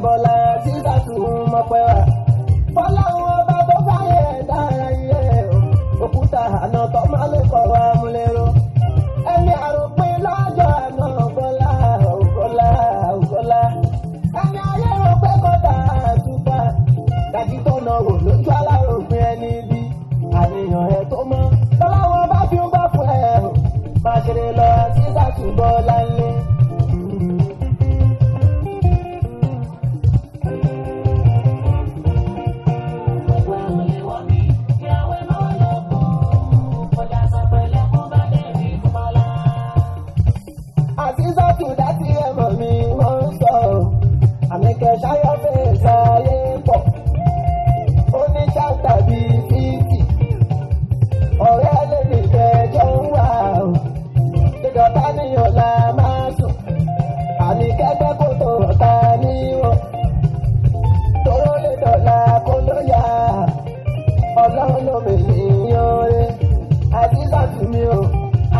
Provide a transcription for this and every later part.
Bọ́lá sísàtù mọ́pẹ́ wá. Fọláwọn ọba tó fáyé ẹ̀dá ayé òkúta àná tó máa lè kọ̀ wá múlẹ́rọ. Ẹni àròpin lọ́jọ́ àná Bọ́lá Bọ́lá Bọ́lá. Ẹni ayé rò pé kọ́tà àtúbà. Dàjí tó náà wò lójú aláròpin ẹni bí. Àníyàn ẹ̀ tó mọ́. Fọláwọn ọba fi ń bá fún ẹ̀ o. Máa ṣeré lọ sísàtù Bọ́lá ńlẹ̀. Àtisọ́tù dátì ẹ̀mọ̀ mi wọ́n ń sọ àmìkẹ́ ṣáyọ́ fèsì ayé pọ̀ ó ní ṣáàtà bíi 50 ọ̀rẹ́ lè ní ìfẹ́jọ́ ń wà ó ìjọba níyàn la máa sùn àmìkẹ́gbẹ́ kò tó ọ̀tá níwọ̀n tóró lè dọ̀la kó ló yá ọlọ́run ló mènìyàn rẹ̀ àtisọ́tù mi ò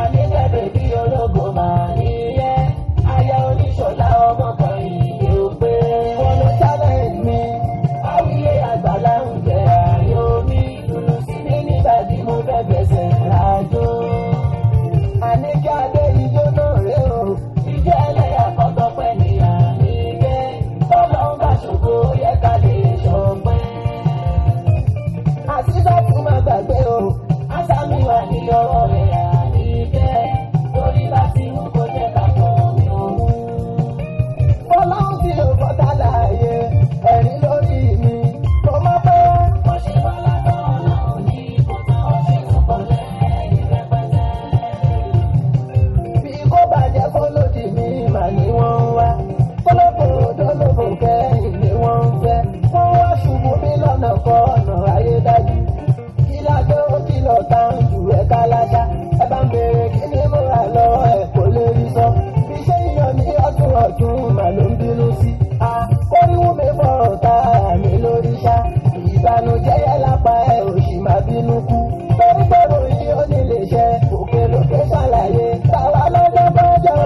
àníkẹ́gbẹ́ bí ológo máa ní. Aya oníṣọ̀lá ọmọkùnrin yìí ó pé wọ́n ló challenge mi. Àwíyé àgbàlá ń jẹ ààyò mi. Dùnú sí mi nígbà tí mo fẹ́ bẹ̀sẹ̀ rájò. Àníkẹ́ adé ijó náà rè o. Ijó ẹlẹ́yà kọ́tọ́ pẹ́ ní àníkẹ́. Tọ́lọ́ ń bá ṣògo yẹ ká lè ṣọpẹ́. Àtisọ́tù má gbàgbé o. Àṣà mi wà ní ọwọ́ rẹ̀ àníkẹ́. Torí bá ti mú kó jẹ́ ká pọ̀. Ọlọ́run tí ò fọ́tà láàyè ẹ̀rín lórí mi tó mọ́ pé. Mo ṣe bọ́lá tó ọlọ́run ní kó tán ó ṣe tún pọ̀ lẹ́yìn rẹpẹtẹ. Bí kò bàjẹ́ fọlọ́dì mi mà ní wọ́n ń wá. Fọlọ́kọ̀ òdòlóbò kẹ́yìn ni wọ́n ń fẹ́. Wọ́n wá ṣubú mi lọ́nà kọ́ ọ̀nà ayédájú. Kí ládé ó kìlọ̀ tán jù ẹ̀ka láṣá. Ẹ bá ń béèrè kí ni mo rà lọ́wọ́ ẹ̀ kò lè rí sọ. Iṣẹ́ ìyàn ní ọdún mà ló ń bínú sí. Oríwú mi fọ̀rọ̀ tá mi lórí ṣá. Ìbànújẹ́ yẹ lápá ẹ̀ ò sì máa bínú kú. Torí gbọ́dọ̀ yìí ó ní lè ṣe òkè lókè ṣàlàyé. Tàwa lọ́jọ́ bọ́jọ́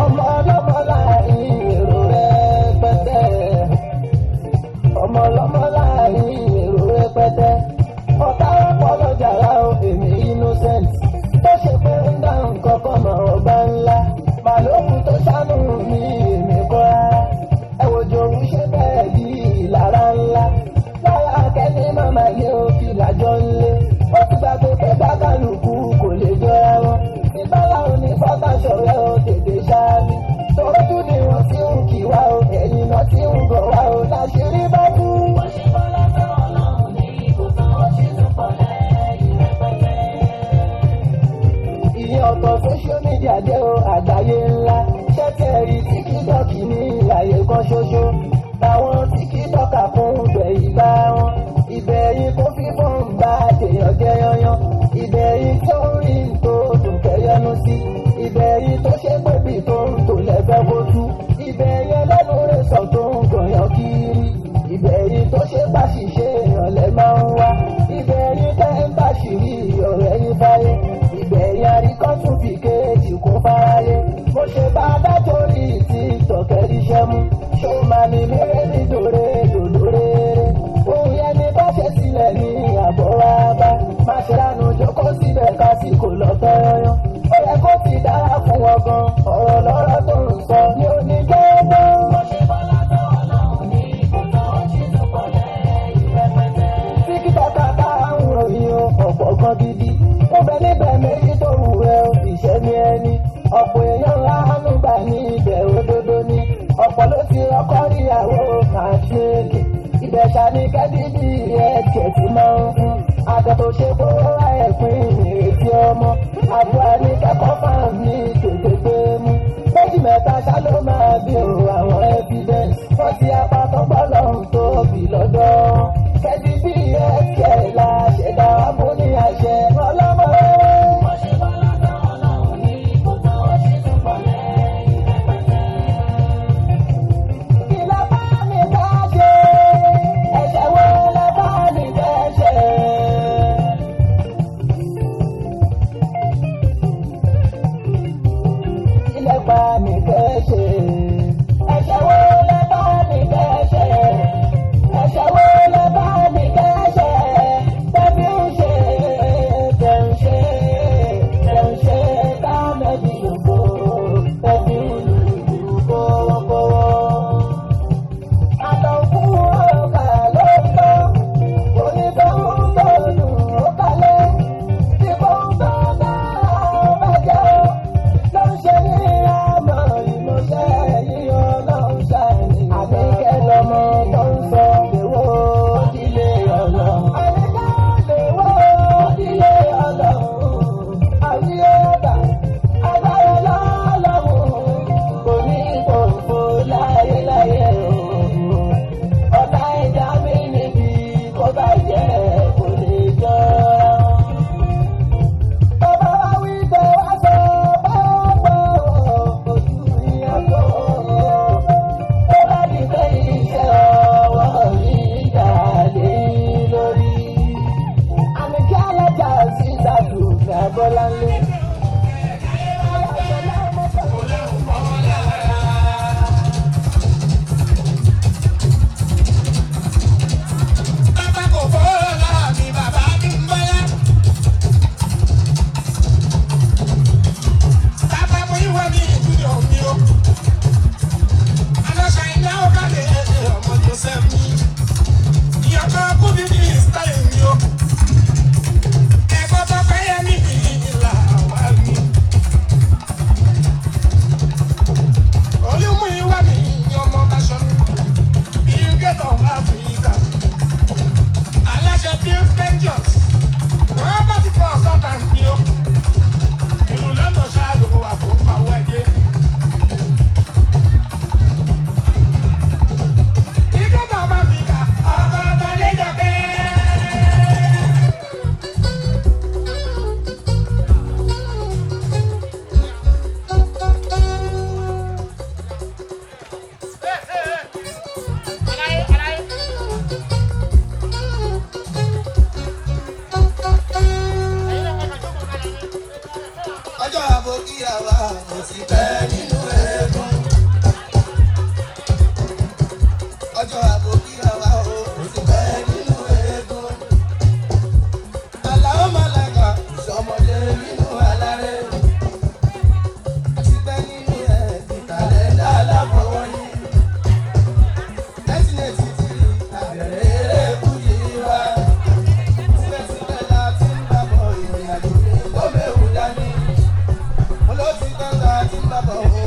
ọmọ ọlọ́mọ láàrin èrò rẹpẹtẹ. Ọmọ ọlọ́mọ láàrin èrò rẹpẹtẹ. Ọ̀tá ọ̀pọ̀ lọ́jà ra o èmi innocent. Tó ṣe pé ń dá nǹkan kan mọ̀ ọba ńlá. Màlúkù tó ṣánú mi èmi kọ́ rárá. Ẹ wo jòwú ṣe bẹ́ẹ̀ bí ìlara ńlá. Lára akẹ́ni màmá yẹ òkè lájọ ńlé. Ó ti gbàgbé pé bákàlùkù kò lè jọra wọn. Ìbálà òní fọ́tà ṣọ̀rẹ́ o tètè ṣáájú. Tòrójú ni wọ́n ti ń kì wá o. Ẹ̀yìn náà ti ń gọ̀ wá o. Láṣìírí bá kú. Wọ́n ṣe bọ́lá tó ọlọ́run ní kò tán ó ṣe tún pọ̀ lẹ́yìn rẹpẹtẹ. Ìyẹn ọ̀tọ̀ social media jẹ́ o àgbáyé ńlá. Ṣẹ́kẹ̀rì tíkítọ́ọ̀kì ní àyè kan ṣoṣo. Táwọn tíkítọ́ọ̀kà fún ibẹ̀ ìgbà wọn. Ìbẹ̀yìn tó fi fún bá tèèyàn jẹ́ yanyan. Ìbẹ̀yìn tó rí tó dùn kẹ́yẹnu sí. Ìbẹ̀yìn tó ṣe pébì tó ń tò lẹ́fẹ́ kó tú. Ìbẹ̀yìn ẹlẹ́nu rẹ̀ sọ tó ń gọ̀yàn kiri. Ìbẹ̀yìn tó ṣe pàṣìṣe èèyàn lẹ́ máa ń wá. Ìbẹ̀yìn tẹ́ ń bàṣìrí ọ̀rẹ́ yín fáyé. Ìbẹ̀yìn àríkọ́tù fi kéèjì kún fáráyé. Mo ṣe bá dájọ́ rí ti tọ̀kẹ́ríṣẹ́ mú. Ṣó máa ní lérè nídòrè dòdòrè. Ohun yẹn ni bá ṣe sílẹ̀ ní àbọ̀ wá bá. Má ṣe lánàá jókòó síbẹ̀ kásìkò lọ tọ́yọ́yọ́. Ó yẹ kó ti dára fún wọn gan. Ọ̀rọ̀ lọ́rọ̀ tó ń sọ ní onígbọ́gbọ́. Mo ṣe bọ́lá tó ọlọ́run ní kò tán ó ṣe tún pọ̀ lẹ́yìn rẹpẹtẹ. Tíkítọ́kà ká ń ròyìn o ọ̀pọ̀ gan gidi. Ó bẹ níbẹ̀ méjì tó wù ẹ́ o ìṣẹ́ ní ẹni. Ọ̀pọ̀ èèyàn láàánú gbà ní ibẹ̀ òdodo ni. Ọ̀pọ̀ ló ti rọ́kọ́ níyàwó àṣekè. Ibẹ̀ ṣàní kẹ́dídì ẹ̀kẹ́ ti máa ń fún. Àgbẹ̀ tó ṣe kó ra ẹ̀pin ìrètí ọmọ. Àbúrò ní kẹ́kọ̀ọ́ máa ń ní tètè gbé mú. Méjì mẹ́ta ṣá ló máa bí o àwọn evidence. Wọ́n ti apá tó gbọ́ lọ́hùn tóbi lọ́dọ̀. Kẹ́dídì ẹ̀kẹ́ la ṣẹ̀dá mú ní àṣẹ ọlọ́mọ. Wọ́n ṣe bọ́lá tán ọlọ́run ní kò tán ó ṣe tún pọ̀ lẹ́yìn rẹpẹtẹ. Kí ló bá mi bá ṣe? Ẹ̀ṣẹ̀ wo ló bá mi fẹ́ ṣe? kò sí pẹ́ nínú eégún. Ọjọ́ àbòkí àwa o kò sí pẹ́ nínú eégún. Àlàó Màláíkà ìṣọmọdé nínú aláré. Àti pẹ́ nínú ẹ̀ ti kàlẹ́ndà aláfọwọ́yí. 1983 àbẹ̀rẹ̀ eré fújì wa. Síbẹ̀síbẹ̀ la ti ń bàbọ̀ ìrìn àjò ní gómìnà dání. Mo ló ti tán ta ti ń bàbọ̀ o.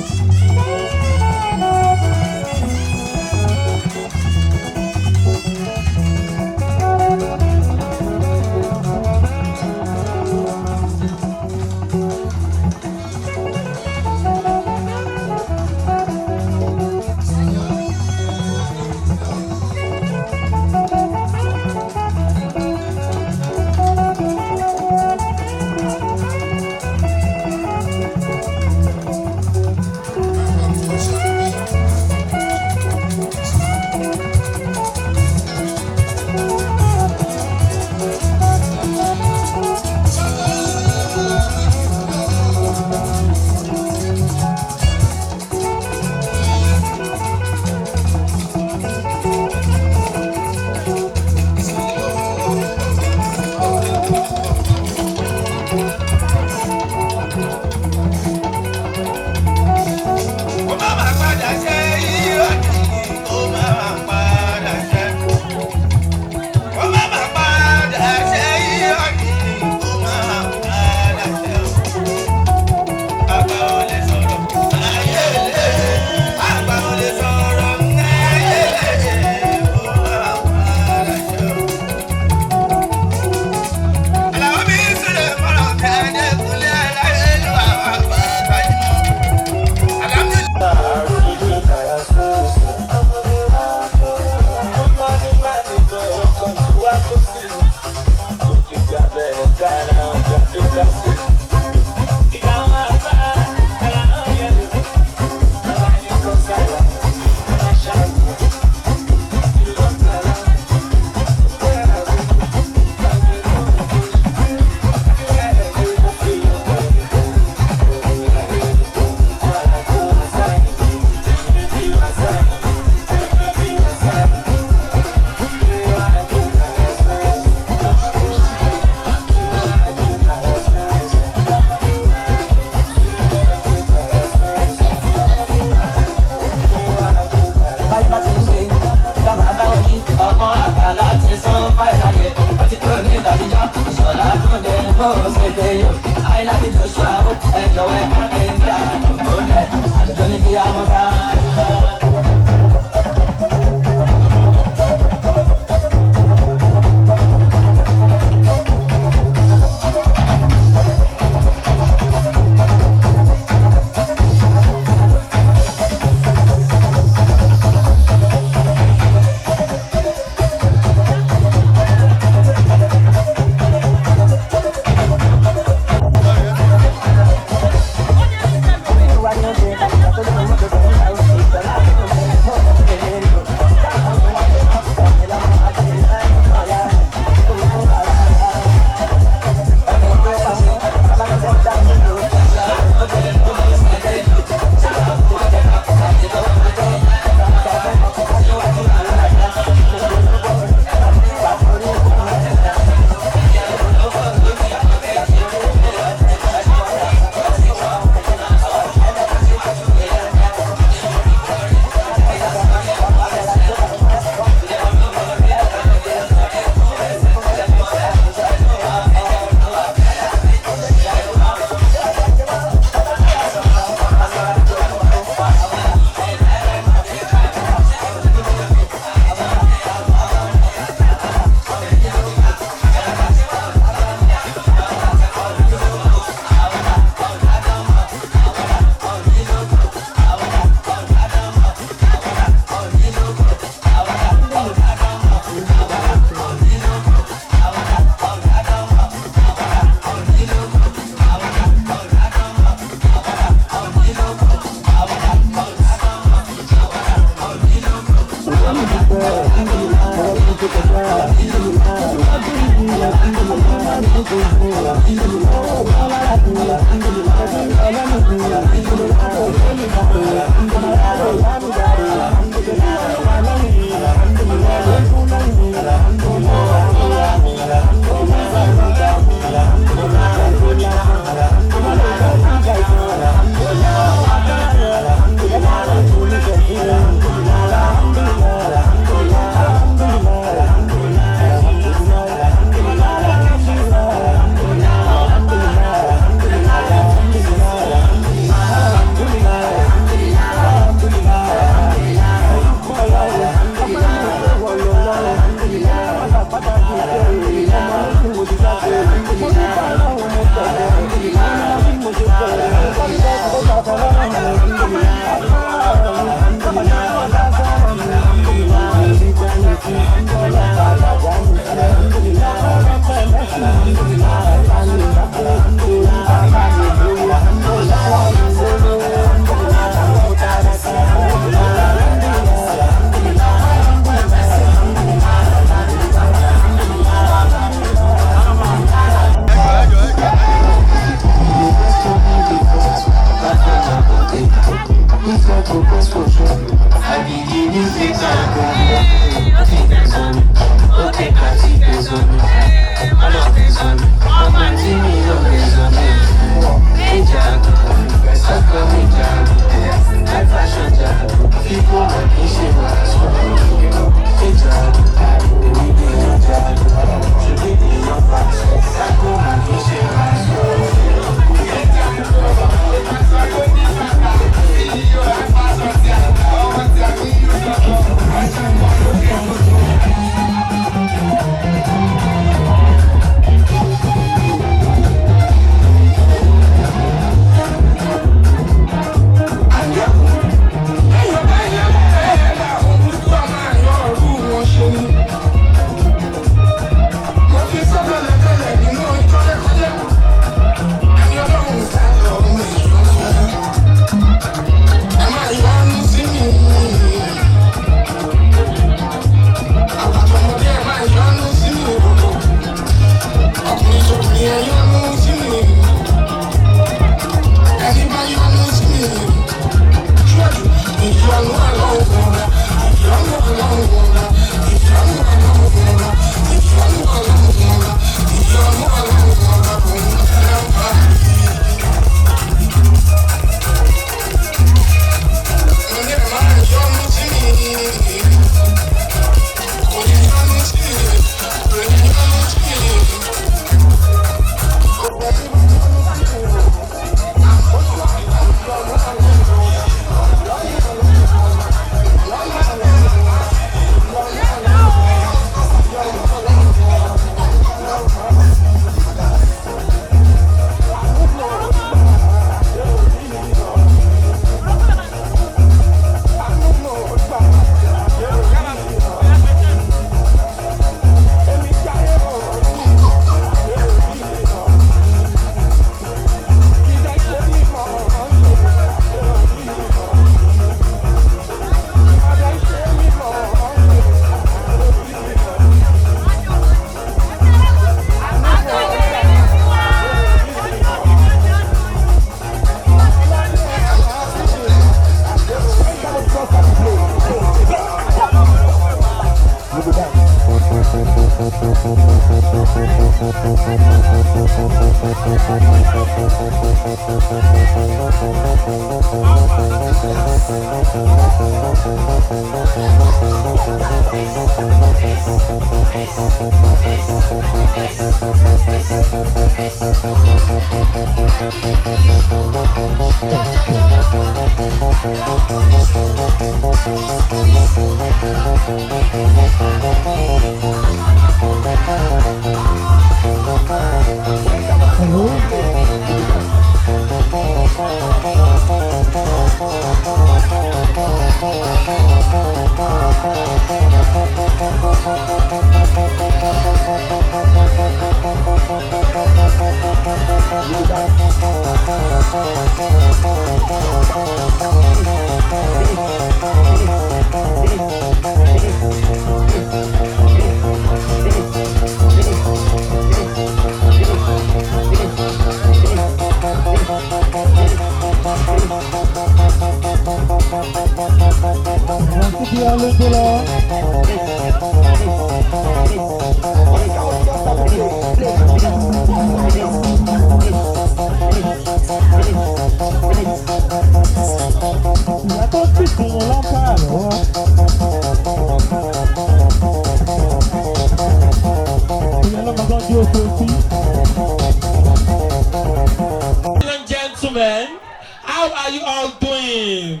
Gentlemen, how are you all doing?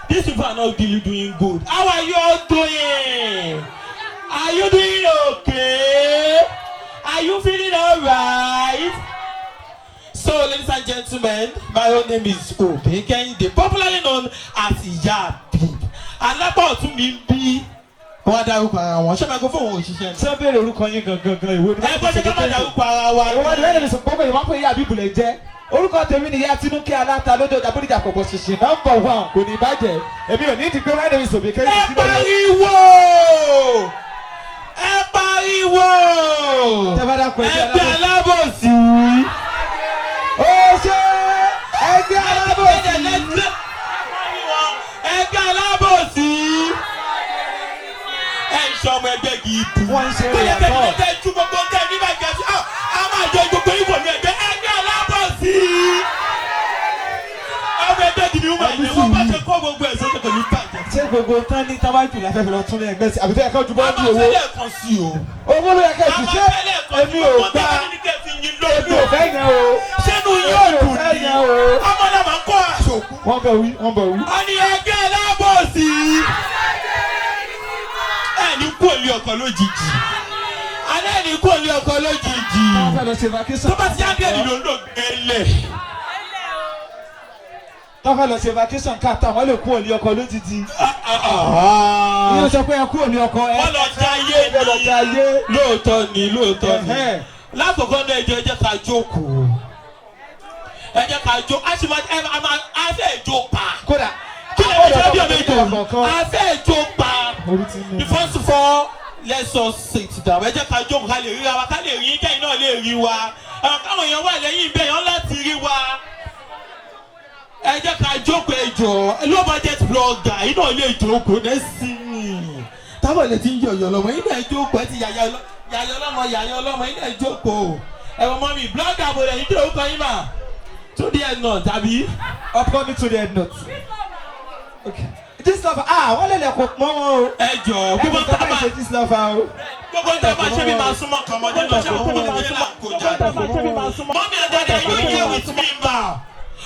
These people are not really doing good. How are you all doing? Are you doing okay? Are you feeling alright? So, ladies and gentlemen, my own name is Obi Kehinde, popularly known as Yabi. Alábọ̀ ọ̀tún mi ń bí. Wọ́n á dárúkọ ara wọn. Ṣé microphone wọn ò ṣiṣẹ́? Ṣé béèrè orúkọ yín gangan ìwé ni? Ẹ gbọ́dọ̀ ká má dárúkọ ara wa. Ìwọ́n ni wọ́n lè sọ pé ìwọ́n pé Yabi Bùlẹ̀ jẹ́. Orúkọ tèmi ni ìyá Tinúkẹ́ Aláta lójó Jàbúrìjà pọ̀pọ̀ ṣìṣì nọ́mbà 1 kò ní bàjẹ́. Èmi ò ní ti pé wọ́n lè sọ Obi Kehinde Ẹ síbẹ̀. pariwo! Ẹ pariwo! Ẹgbẹ́ alábòsí. Ó ṣe ẹgbẹ́ alábòsí. Ẹgbẹ́ alábòsí. Ẹ ń ṣe ọmọ ẹgbẹ́ gidi. Wọ́n ń ṣe Bóyá ìyàtọ̀. kẹ́kẹ́ tẹ́ ju gbogbo tẹ́ ní bàjẹ́ sí. A máa jọ gbogbo ìwò ní ẹgbẹ́ alábòsí. Ọmọ ẹgbẹ́ gidi wọ́n máa ń yẹ wọ́n bá ṣe kọ́ gbogbo ẹ̀sọ́ tó kọ̀ ní bàjẹ́. Ṣé gbogbo tán ní tábàtì láfẹ́fẹ́ lọ tún ní ẹgbẹ́ sí? Àbí tó yẹ ká ju bọ́ọ̀dù Àwọn owó? afẹ́lẹ́ kan sí o. Owó ló yẹ ká jù ṣé èmi ò gbà èmi ò fẹ́ yẹn o. Sẹ́nu yóò dùn fẹ́ ní. yẹn o. Ọmọ náà máa ń kọ́ àṣòkù. Wọ́n bẹ̀ wí, wọ́n bẹ̀ wí. A ní ẹgbẹ́ alábòsí. Ẹni kú òlì ọkọ̀ lójijì. Alẹ́ ẹni kú òlì ọkọ̀ lójijì. Wọ́n fẹ́ lọ ṣe vacation. Tó bá ti á dé ẹni ló ń lò gbẹ́lẹ̀. Wọ́n fẹ́ lọ ṣe vacation káàtà wọ́n lè kú òní ọkọ̀ lójijì. Ìyẹn sọ pé ẹ kú òní ọkọ̀ ẹ. Wọ́n lọ jayé ẹ lọ jayé. Lóòótọ́ ni lóòótọ́ ni. Ẹ̀hẹ́. Lákòókò náà ẹ jẹ́ ká jókòó. Ẹ jẹ́ ká jókòó. A sì máa a fẹ́ jó pa. Kódà Kí lè fi ṣe bí ọmọ ìjọ? kọ̀ọ̀kan. A fẹ́ jó pa. Orí ti ní. First of all, let's all sit down. Ẹ jẹ́ ká jókòó ká lè ríra wa ká lè rí kẹ́yìn náà lè rí wa. Àwọn káwọn èèyàn wà lẹ́yìn ibẹ̀ yẹn láti rí wa. Ẹ jẹ́ ká jókòó ẹjọ́ low budget blogger yìí náà lè jókòó lẹ́sìn. Tábọ̀ lè ti ń yọ̀yọ̀ lọ́mọ yìí náà jókòó ẹ ti yàyà ọlọ́mọ yìí náà jókòó. Ẹ̀wọ̀n mọ́ mi blogger bò lẹ́yìn tí orúkọ yín mà. To the end náà tàbí. Upcoming to the end note. Okay. This lover wọ́n lè lẹ̀kọ̀ pọ́n wọn o. Ẹ jọ gbogbo Ẹ̀kọ́ tó bá ṣe this lover o. gbogbo ń tẹ́ bá ṣe bí máa súnmọ́ kọ̀mọ́dé náà ṣe fún ọmọdé náà kò jáde. Mọ́mí ẹ̀ dáadáa yóò yẹ with me ma.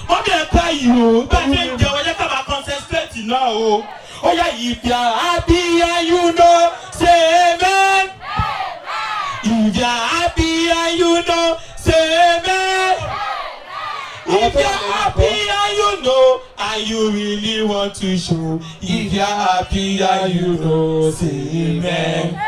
Mọ́mí ẹ̀ ká yìí o bẹ́ẹ̀ ṣe ń jẹun ẹ̀jẹ̀ ká máa concentrate náà o. Ó yá if you are happy and you know say amen. If you are happy and you know say amen. If you are happy and you know and you really want to show. If you are happy and you know say amen.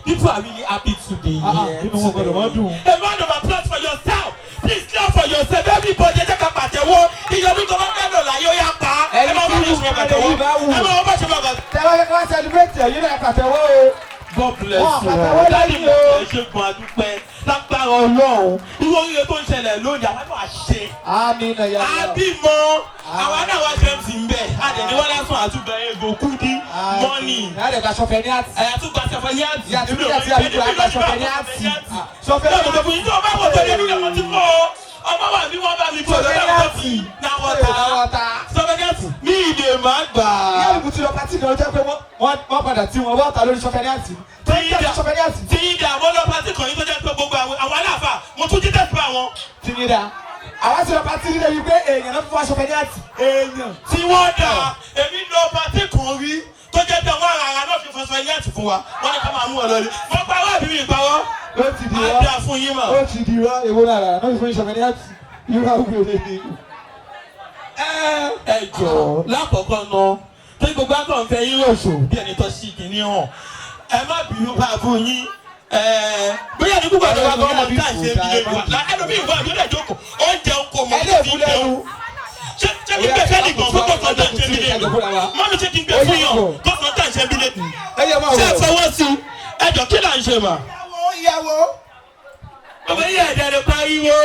People are really happy to be here. Inú wọn gbọdọ̀ wọ́n dùn. A round of applause for yourself. Please clap for yourself. Everybody, ẹ jẹ́ ká pàtẹ́wọ́. Ìyọ̀bí tó bá fẹ́ lọ láyé ó yá pa. Ẹ máa bá ṣe pàtẹ́wọ́. Ẹ máa bá ṣe pàtẹ́wọ́. Tẹ́wọ́ fẹ́ ká celebrate ẹ̀yin náà pàtẹ́wọ́ o. God bless Wọ́n you. pàtẹ́wọ́ lẹ́yìn o. Ẹ ṣe gun àdúpẹ́ lágbára Ọlọ́run. Irú oríire tó ń ṣẹlẹ̀ lónìí àwọn náà ṣe. Amina ya. Abímọ àwa náà wá jẹ́ ti ń bẹ̀. Adẹ̀ni wọ́n lásán àtúgbà ego kúdí mọ́nì. Adẹ̀ gba sọfẹ̀ ní àti. Àtúgbà sọfẹ̀ ní àti. Yàtí bí àti àdúgbò àgbà sọfẹ̀ ní àti. Sọfẹ̀ ní àti. Lọ́wọ́ ìjọ ọba wọ̀ tẹ̀lé nígbà wọn ti kọ́ ọmọ wa bí wọ́n bá mi kọ́ lọ́wọ́ ìjọ ti náwó ta. Sọfẹ̀ ní àti. Ní ìdè máa gbà. Ìyá ìbùkún ti lọ pàtí kan jẹ́ pé wọ́n padà tí wọ́n wọ́n ta lórí sọfẹ̀ ní àti. Tí ìdá àwọn lọ pàtí kan yìí tó jẹ́ pé gbogbo àwọn aláàfà mo tún jí tẹ̀síwá wọn. Tí ní dá. Àwọn ti lọ pàtí nílẹ̀ wípé èèyàn náà fún wa sọfẹ̀ ní àti. Èèyàn. Tí wọ́n dà èmi lọ pàtí kan rí tó jẹ́ pé wọ́n ara náà fi fọṣọ ilé ẹ̀tì fún wa wọ́n ní ká máa mú ọ lọ́lé. Mo pa wá àbí mi ìpawọ́. Ó ti di wá. Á dà fún yín mà. Ó ti di wá èwo lára náà fi fún ìṣọ̀fẹ̀ ní àti. Irú àwùjọ lè ní. Ẹ jọ̀ọ́ lákọ̀ọ́kọ́ náà tí gbogbo àgbọ̀ ń fẹ́ yín rọ̀ṣọ̀ bí ẹni tó ṣì kìíní hàn. Ẹ má bínú bá a bú yín. Bóyá ní gbogbo àgbà gbọ́ ọmọ tá à ń ṣe ìdílé wa. Ẹlòmíì wà lórí ẹ̀jọ̀kọ̀ oúnjẹ oko mọ̀ ní ti ìdẹ́wò. Ṣé kí n gbé fẹ́ẹ́ nìkan fún kọ́kọ́ tá à ń ṣe ìdílé? Mọ́mí ṣé kí n gbé fún yàn kọ́kọ́ tá à ń ṣe ìdílé? Ṣé ẹ fọwọ́ sí ẹjọ́ kí là ń ṣe mà? Ìyàwó. Ọmọ yìí ẹ̀dẹ̀rẹ̀ pariwo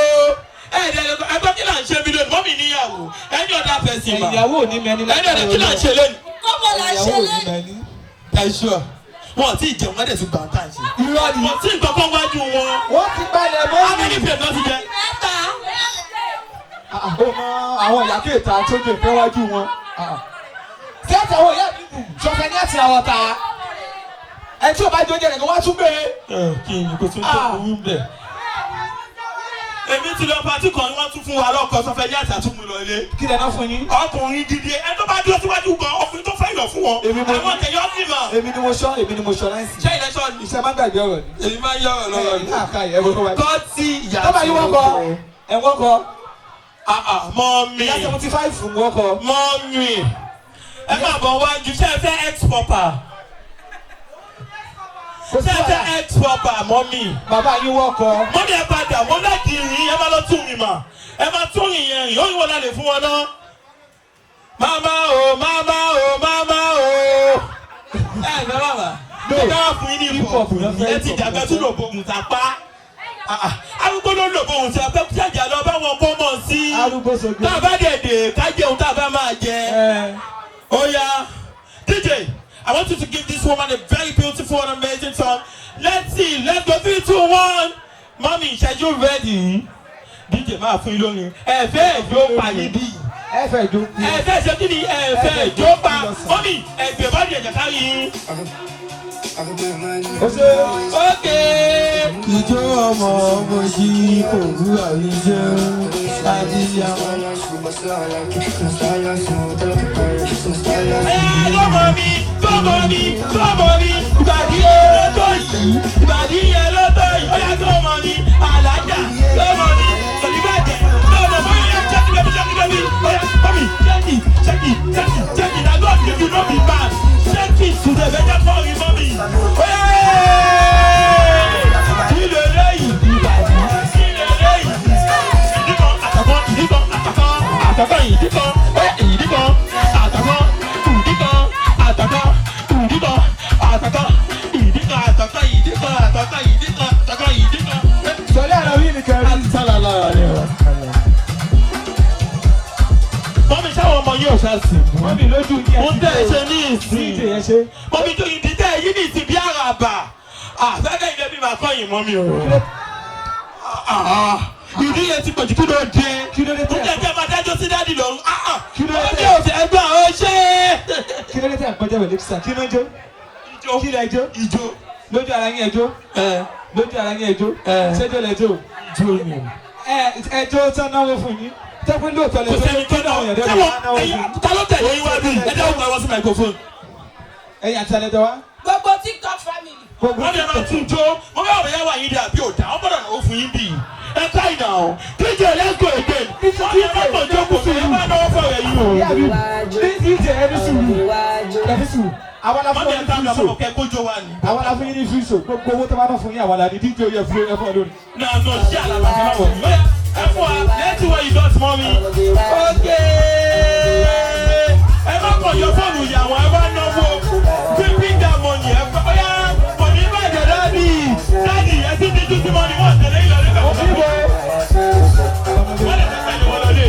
ẹ̀dẹ̀rẹ̀ ẹgbẹ́ kí là ń ṣe ìdílé? Mọ́mí níyàwó ẹni ọ̀dà fẹ̀sìn mà. Ìyàwó ò ní mẹ́ni láti ẹ̀dẹ̀rẹ̀ kí là ń ṣe lónìí? Kọ́mọ la ṣe lé. Ẹ ṣọ́ wọn ti jẹun wọ́n dẹ̀ ti gbà tá à ń ṣe. Irọ́ ni. Wọ́n ti ń kọ́kọ́ wájú wọn. Wọ́n ti gbalẹ̀ mọ́. Amẹ́ni pè náà ti jẹ. Mẹ́ta. Ó mọ àwọn ìyá kéèta tó jẹ ìfẹ́ wájú wọn. Ṣé àti àwọn ìyá mi kù sọfẹ̀ ní àti àwọn ta? Ẹ tí o bá jẹ oúnjẹ rẹ̀ kó wá tún gbé. Kí ni kò tún tó oyún bẹ̀. Èmi ti lọ pàtí kan ni wọ́n tún fún wa lọ́kọ̀ sọfẹ̀ ní àti àtúmù lọ ilé. Kí lẹ náà fún yín? Ọkùnrin gidi ẹ tó bá dúró síwájú gan ọkùnrin tó fẹ́ yọ̀ fún wọn. Àwọn tẹ̀yọ́ sì mà. Èmi ni mo sọ láìsí. Ṣé ilẹ̀ sọ ni? Iṣẹ́ máa ń gbàgbé ọ̀rọ̀ ni. Èmi máa ń yọ ọ̀rọ̀ lọ́rọ̀ ni. Kọ́tì ìyá Tọ́ba yín wọ́n kọ. Ẹ̀ wọ́n kọ. Mọ́mí. Ìyá 75 fún wọ́n kọ. Mọ́mí. Ẹ máa bọ̀ wájú ṣé ẹ fẹ́ ex-papa? Ṣé ẹ fẹ́ ex-papa mọ́mí? Bàbá yín wọ́n kọ. Mọ́mí ẹ padà wọ́n láti rìn ẹ máa lọ tún rìn mà. Ẹ máa tún rìn yẹn rìn ó yín wọ́n lálẹ́ fún wọn náà. Mama o, mama o, mama o. Ẹ ẹ bàbá wa. Ṣé káwá fún yín ní hip-hop ẹ ti dàgbà tún lò bògùn tàpá. Arúgbó ló lò bògùn tí a fẹ́ jàjà lọ bá wọn kó mọ̀ sí. Arúgbó sojú. Tá a bá dẹ̀dẹ̀ ká jẹun tá a bá máa jẹ. Oh yeah. DJ, I want you to give this woman a very beautiful and amazing song. Let's see, let's go 3, 2, 1. Mommy, are you ready? DJ máa fún yín lórin. Ẹ fẹ́ ẹ̀jọ́ pa níbí. Ẹ fẹ́ jó. Ẹ fẹ́ ṣe kí ni ẹ fẹ́ ẹ̀jọ́ pa? Mommy, ẹ̀gbẹ́ bá di ẹ̀jẹ̀ kárí yín. Okay. Ìjọ ọmọ ọmọ sí òwúrọ̀ yìí jẹ́ àdíyàwó. Lọ́mọ mi, ìbàdí yẹn lọ́tọ̀ yìí, ó yà tó ọmọ mi, àlàjà, lọ́mọ mi, òdìbàjẹ́, lọ́mọ mi, ó yà ṣẹ́kì bẹ́bí, ó yà mọ́mí, ṣẹ́kì, na God give you no be bad, ṣẹ́kì to the better for you mọ́mí. Kí lè léyìí, ìbàdí, kí lè léyìí, ìdíkan, àtàkọ́, ìdíkan, àtàkọ́, ìdíkan, ìdíkan, àtàkọ́, ìdíkan, àtàkọ́, ìdíkan, àtàkọ́, ìdíkan, àtàkọ́, ìdíkan, àtàkọ́, ìdíkan, àtàkọ́, ìdíkan. Sọlá àrà wí ni kẹrin. Sálàlá rẹ̀ wá. Mọ́mí sáwọn ọmọ yóò ṣáàṣì. Mọ́mí lójú ní Mo ń tẹ̀ ṣe ní ìdí ìsìn. yẹn ṣe. Mọ́mí tó ìdí tẹ̀ yí ní ìsìn bí àràbà. Fẹ́kẹ́ ilé bí màá kọ́yìn mọ́mí o. Ìdí yẹn ti pọ̀jù kí ló dé. Kí ló dé Mo tẹ̀? jẹ́ kí ẹ máa dájọ́ sí dádì lọ́rùn. Kí ló dé Mọ́mí tẹ̀? ò fẹ́ gbà ó ṣe. Kí ló dé tẹ̀ àpọ̀jọ́ wẹ̀ lẹ́kísà? Kí ló ń jó? Ìjó. Kí lẹ jó? Ìjó. Lójú ara yín ẹjọ́. Lójú ara yín ẹjọ́. Ṣéjọ́ lẹ́jọ́. Ìjó ni. Ẹjọ́ tán náwó fún yín. Tẹ́pẹ́ lóòótọ́ Kò sẹ́ni tó náà. lẹ́jọ́. Ta ló tẹ̀lé yín wá bí? Ẹ dáhùn kan wá sí microphone. Ẹ̀yin àti alẹ́jọ́ wa. Gbogbo TikTok family. Wọ́n lè máa tún jó. Mo bá ọ̀rẹ́ yá wà yín dé àbí òdà. Wọ́n gbọ́dọ̀ náwó fún yín bí. Ẹ ká ìnà o. DJ let's go again. Wọ́n lè máa pọ̀ jókòó sí ẹ máa náwó fọ̀rẹ̀ yìí o. Ìyá mi ní ìjẹ ẹni sùúrù. Ẹni sùúrù. Àwọn la fún Wọ́n yín lè ní ta free àmọ́ show. kẹ́ kójó wa ni. Àwọn la fún yín ní free show. Gbogbo owó tó bá bá fún yín àwọn la ní díje oyè fún ẹfọ́ lórí. No, ṣé àlàbà kan náà wọ̀ ní. Ẹ fún wa, let's see what you got mommy. Okay. Ẹ má pọ̀ yọ fóònù ìyàwó ẹ wá náwó. Fífín dà mọ̀nì ẹ fọ́ bóyá mọ̀nì bàjẹ́ dáàdì. Dáàdì ẹ ti díjú sí mọ́ni wọ́n tẹ̀lé ìlọrin bẹ̀rẹ̀. Wọ́n lè fẹ́ pẹ̀lú wọn lọlé.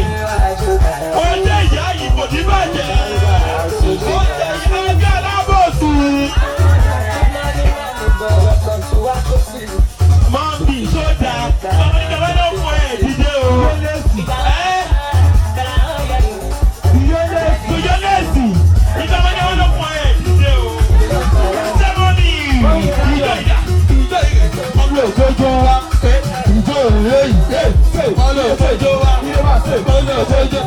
olóòtójó wa olóòtójó.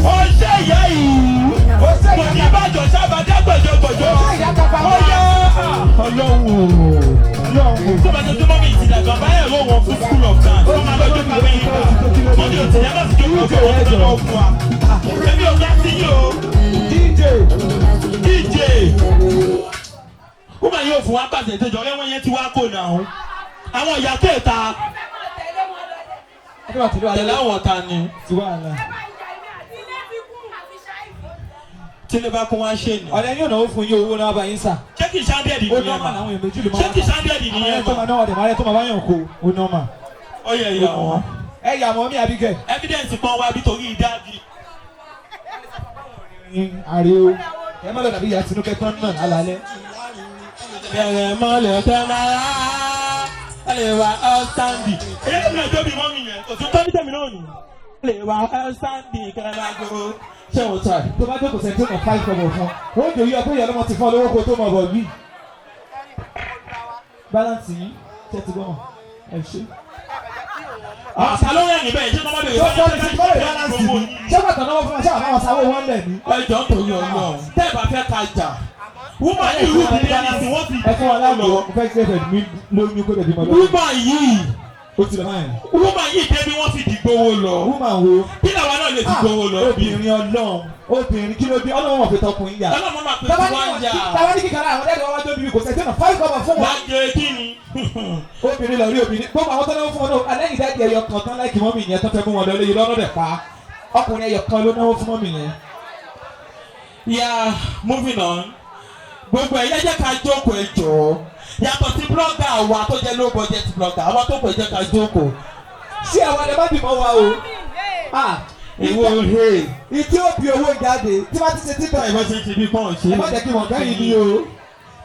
Ó ṣe ìyá yìí, kò ní bàjọ́ sábàdá gbọ̀jọ̀gbọ̀jọ̀. Ó yá ọlọ́run. Tó bá tó tó mọ́ mi ìtìdàgbà báyẹ̀ ló wọ̀ fún school of dance. Ó máa lọ́jọ́ pàmò yìí bá. Mo ní òtí yàrá sí jókòó fún ọ̀rẹ́ tó lọ́wọ́ fún wa. Èmi ò gbá sí yìí o. DJ. Ó máa yóò fún wa pàṣẹ ìtẹ́jọ́ ọ̀rẹ́ wọn yẹn ti wá kó nà ó. Àwọn ìyá kẹta. Tẹ̀lé àwọn ta ni. Tí lè bá kún wá ṣe ni. Ọ̀rẹ́ yóò náwó fún yín owó náà bá yín sà. Ṣé kì í ṣáńdẹ̀dì ni ẹ ma? Ṣé kì í ṣáńdẹ̀dì ni ẹ ma? Àwọn tó máa bá yàn kó o nọ́mà. Ó yẹ ìyá wọn. Ẹ yà mọ́ mi àbíkẹ́. Evidence kan wá bí torí dáàbì. Àrí o. Ẹ má lọ dàbí ìyá Tinúkẹ́ tán náà lálálẹ́. Bẹ̀rẹ̀ mọ́lẹ̀ tẹ́ máa ẹ lè wá ọ́stáǹdì. Èyí ló ń lọ tóbi mọ́ mi yẹn. Òtún tó ní tẹ̀mí náà nì. Ẹ lè wá ọ́stáǹdì kẹrẹ́lágó. Ṣé o sọ? Tó bá jókòó sẹ́ńtì ọ̀nà 5 kọ́bọ̀ fún. Ó ń jòyí ọkọ ìyá lọ́mọ ti fún ọ lówó kó tó mọ̀ bọ̀ bí. Báláǹsì yìí ṣe ti gbọ́mọ̀. Ẹ ṣe. Àṣà ló rẹ̀ níbẹ̀ yìí ṣé wọ́n bá bẹ̀rẹ̀ Tó ti kọ́ lè báláǹsì yìí. Ṣé bàtà náà wọ́n fún wa ṣé àwọn sáwọ́ wọn lẹ̀ ní? Ẹjọ́ tó yọ ọlọ́run. Tẹ́ ẹ bá fẹ́ ka jà. Wúmọ̀ yìí rú mi ní ẹni tí wọ́n ti. Ẹ fún wa láàbò mo fẹ́ ṣe ẹ̀fẹ̀ mi lóyún kó lè bímọ lọ́wọ́. Wúmọ̀ yìí. Ó ti lọ máa yẹn. Wúmọ̀ yìí débi wọ́n fi dìgbòho lọ. Woman wo? Kí làwọn náà lè dìgbòho lọ? Obìnrin ọlọ́run. Obìnrin kí ló bí ọlọ́run wọ̀ fi tọkùnrin yà. Ọlọ́run máa pè fún wa jà. Tàwa ní kíkàrà àwọn ẹ̀dọ̀ wájú obìnrin kò sẹ́ńtì ọ̀nà 5 kọ́bọ̀ fún wa. Wájú kí ni? Obìnrin lọ rí obìnrin gbogbo àwọn tó náwó fún wọn náà alẹ́ ìdájì ẹyọ kan tán láìkí mọ́mì yẹn tó fẹ́ mú wọn lọ léyìn lọ́nà dẹ̀ pa ọkùnrin ẹyọ kan ló náwó fún mọ́mì yẹn. Yeah, moving on. Gbogbo ẹ̀yẹ́ jẹ́ ká jókòó ẹ jọ̀ọ́. Yàtọ̀ sí blogger wa tó jẹ́ low budget blogger, àwọn tó pè jẹ́ ká jókòó. Ṣé àwọn ẹ̀ má bímọ wa o? Ìwọ he. Ìdí òbí owó jáde tí wọ́n ti ṣe títọ̀ Ìwọ ṣe ti bí pọ́n ṣe. ẹ má jẹ́ kí wọ́n kẹ́yìn ní o.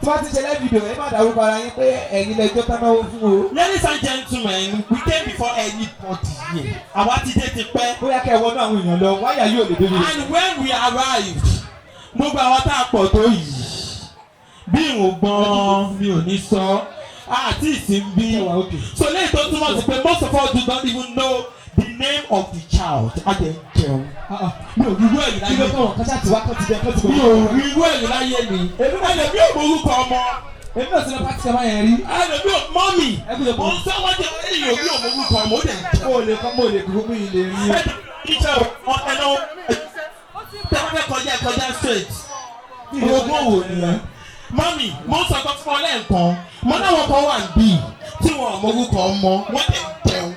Tí wọ́n ti ṣe lẹ́fídíò ẹ má dárúkọ ara yín pé ẹ̀yin lẹ́jọ́ tán náwó fún o. Ladies and gentlemen, we came before anybody here. Àwa ti dé ti pẹ́. Bóyá kẹ́ ẹ wọnú àwọn èèyàn lọ wáyà yóò lè dé lórí. And when we arrived, gbogbo àwọn tá a pọ̀ tó yìí, bí ìwògbọ́n mi ò ní sọ, àti ìsìnbí. So lẹ́yìn tó túmọ̀ sí pé most of us do not even know the name of the child. Adé ń jẹun. Mi ò rí irú ẹ̀yìn Kí ló láyé kọ́ wọn kọ́sá tí wá kọ́ ti jẹ kọ́ ti mi gbọ́. ò rí irú ẹ̀yìn láyé mi. Èmi ò mọ orúkọ ọmọ. Èmi náà ti lọ pàtí kẹ́má yẹn rí. Ẹlòmí ò mọ́ mi. Mo ń sọ́wọ́ jẹ ẹ̀yìn òbí ò mọ orúkọ ọmọ ó dẹ̀ ń jẹun. Mo lè gbogbo yìí lè rí. Ìjọ ọ̀tẹ̀nà tẹ́lẹ̀ kọjá straight. Ogún wo nìyẹn? Mọ́mì, mo ń sọ̀tọ̀ fún ọ lẹ́ẹ̀kan. Mo náwọn kan wà bí tí wọn ò mọ orúkọ ọmọ wọ́n dẹ̀ ń jẹun.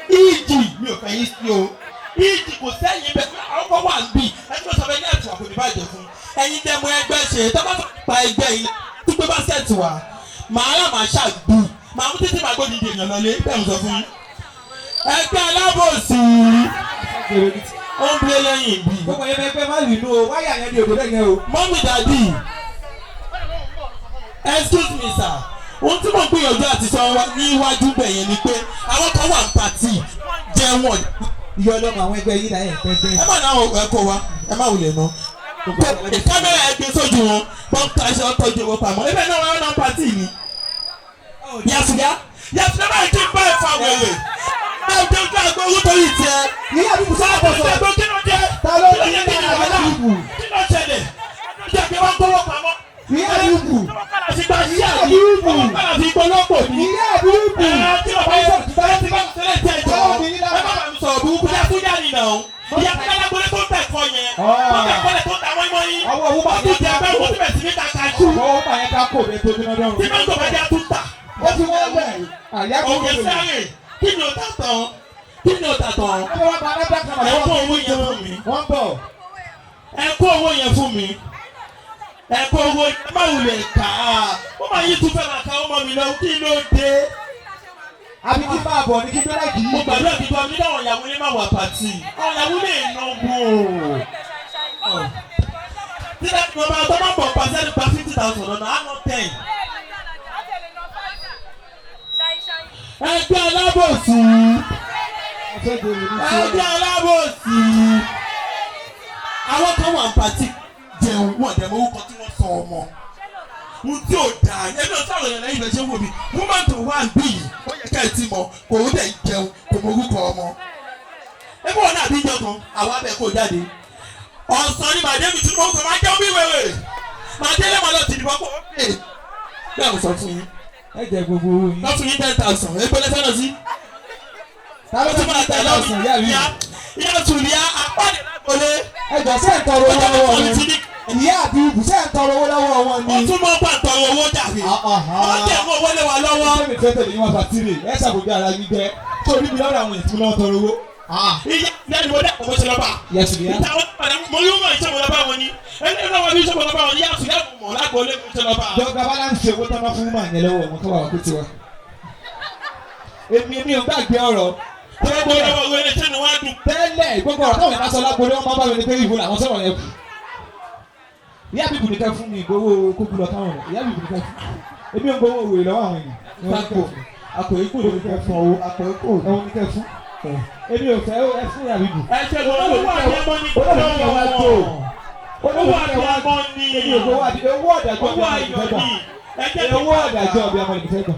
Ìjì mi ò fẹ́ yín sí o. Ìjì kò sẹ́yìn bẹ́ẹ̀ àwọn kan wà bí ẹni tó sọ fẹ́ ní ẹ̀tù àpò ìbàjẹ́ fún. Ẹ̀yin tẹ́ mọ ẹgbẹ́ ṣe tọ́ bá pa ẹgbẹ́ yìí tó gbé bá sẹ́ẹ̀tì wá. Màá rà màá ṣàgbù. Màá mú títí màá gbódìdì èèyàn lọlé bẹ́ẹ̀ mo sọ fún yín. Ẹgbẹ́ alábòsí ó ń gbé lẹ́yìn bí. Gbogbo yẹn bẹ́ẹ̀ má lù inú o, wáyà yẹn ni òdò bẹ́ẹ̀ yẹn o. Mọ́mí dàdí, excuse me sir, ohun tí mo ń gbìyànjú àti sọ níwájú bẹ̀yẹn ni pé àwọn kan wà ní pàtì jẹ́ wọ̀n. Iye ọlọ́mọ àwọn ẹgbẹ́ yìí náà yẹn pẹ́pẹ́. Ẹ má náà ẹ̀kọ́ wa, ẹ má wulẹ̀ ná. Kámẹ́rà ẹgbẹ́ sójú wọn, wọ́n ká aṣọ tọ́jú owó pamọ́. Ibẹ̀ náà wọ́n náà pàtì ni. Yàtúndà báyìí kí n bá ẹ̀fọ́ wèrè. Ẹ jẹ́ ojú àgbẹ̀ owó tó yìí tiẹ̀. Ní àdúgbò sábà bọ̀ sọ. Kí ló dé? Ta ló ní ní àdúgbò? Kí ló ṣẹlẹ̀? Jẹ́ pé wọ́n gbówó pamọ́. Ní àdúgbò. Àṣìgbà yíyá yìí, wọ́n padà fi polówó ní. Ní àdúgbò. Tí o bá yẹ kí bá ti bá tẹ́lẹ̀ tẹ́ jọ, ẹ má bàa mi sọ̀rọ̀ burúkú kúnyà ni nà ó. Ìyá kúnyà gbọ́dọ̀ tó tẹ̀ kọ́ yẹn. Wọ́n tẹ̀ kọ́lẹ̀ tó ta wọ́n mọ́ yín. Àwọn owó bá Wọ́n ti jẹ́ bẹ́ẹ̀ wọ́n ti bẹ̀ sí ní kàkà jù. Owó bá yẹn ká kò bẹ́ẹ̀ tó bí lọ́dọ̀. Tí mẹ́tò bá jẹ́ tún tà. Ó ti wọ́n bẹ̀. Àyà kò Òkè sáré, kí ni o tà tán? Kí ni o tà tán? Ẹ wá pa alábẹ́ kan Ẹ kó owó yẹn fún mi. Wọ́n bọ̀. Ẹ kó owó yẹn fún mi. Ẹ kó owó yẹn má wulẹ̀ kà á. Ó máa yí tún fẹ́ máa ka ọmọ mi lọ, kí ló dé? Àbí kí máa bọ̀ ní kí gbé láì Mo gbàdúrà kí gbọ́ mi dáwọn ìyàwó lè má wà pàtì. Àwọn ìyàwó lè náwó. Tí láti lọ máa tọ́ máa bọ̀ pàṣẹ nípa 50,000 lọ́nà, á ná 10. Ẹgbẹ́ alábòsí. Ẹgbẹ́ alábòsí. pàtí jẹun wọ́n dẹ̀ mọ́ orúkọ tí wọ́n sọ ọmọ. Mo tí ò dáa ẹni náà sáwọn èèyàn lẹ́yìn ìfẹsẹ̀ wò mí woman tó wà ń bí yìí ó yẹ ká ẹ ti mọ̀ kò ó dẹ̀ jẹun kò mọ orúkọ ọmọ. Ẹgbẹ́ wọn náà bí jọ kan àwọn abẹ́ kò jáde. Ọ̀sán ni màdé mi tí mo sọ máa jẹun bí wèrè. Màdé lẹ́mọ̀ lọ ti dìbò kó o pè. Bẹ́ẹ̀ mo sọ fún yín. Ẹ jẹ gbogbo owó yín. Lọ́tún yín 10,000 ẹgbẹ́ lẹ́sẹ̀ náà sí. Ta ló ti máa tẹ̀ lọ́sùn yá mi? Ìyá Tùlíà apáde lágbólé. Ẹ jọ ṣé ń tọrọ owó lọ́wọ́ wọn? Ìyá àbí ibù ṣé ń tọrọ owó lọ́wọ́ wọn ni? Ó tún mọ́ pàtọ́rọ̀ owó jàre. Wọ́n jẹ́ mọ́ owó lé wa lọ́wọ́. Ṣé mi fẹ́ tẹ̀lé yín wọn bàtírì? Ẹ ṣàbòjú ara yín jẹ́. Tó níbi lọ́dọ̀ àwọn èèyàn tí mo lọ́wọ́ tọrọ owó. Ìyá ni mo dẹ́ kò mo ṣe lọ bá. Ìtàwọn padà mo yóò mọ̀ ìṣẹ́ mo lọ bá wọn ni. Ẹni náà wọ́n bí ìṣẹ́ mo lọ bá wọn ni yàtọ̀ yàtọ̀ mọ̀ lágbólé mo ṣe lọ bá. Dọ́gba balance owó tọ́ná fún màá yẹn lọ́wọ́ wọn tó wà wọ́n tó ti wá. Èmi ò gbàgbé ọ̀rọ̀. Gbogbo lọ́wọ́ wo ẹni tí ni wọ́n á dùn. Tẹ́lẹ̀ gbogbo ọ̀rọ̀ táwọn ìbáṣọ lágbólé wọn máa bá mi ní pé ìbò làwọn sọ̀rọ̀ yẹn kù. Ìyá bíbù nìkan fún mi ìgbowó kókó lọ táwọn rẹ̀. Ìyá bíbù nìkan fún mi. Èmi ò gbowó òwe lọ́wọ́ àwọn èèyàn. Àpò ikú ló nìkan fún owó. Àpò ikú ló nìkan fún. Èmi ò fẹ́ ẹ fún ìyá bíbù. Ẹ ṣe owó àdìyẹ́mọ́ ní Olówó àdìyẹ́mọ́ ní èmi ò gbowó àdìyẹ́ owó ọ̀dàjọ́ bí ọmọ ìgbẹ́ gbà. Owó ọ̀dàjọ́ bí ọmọ ìgbẹ́ gbà.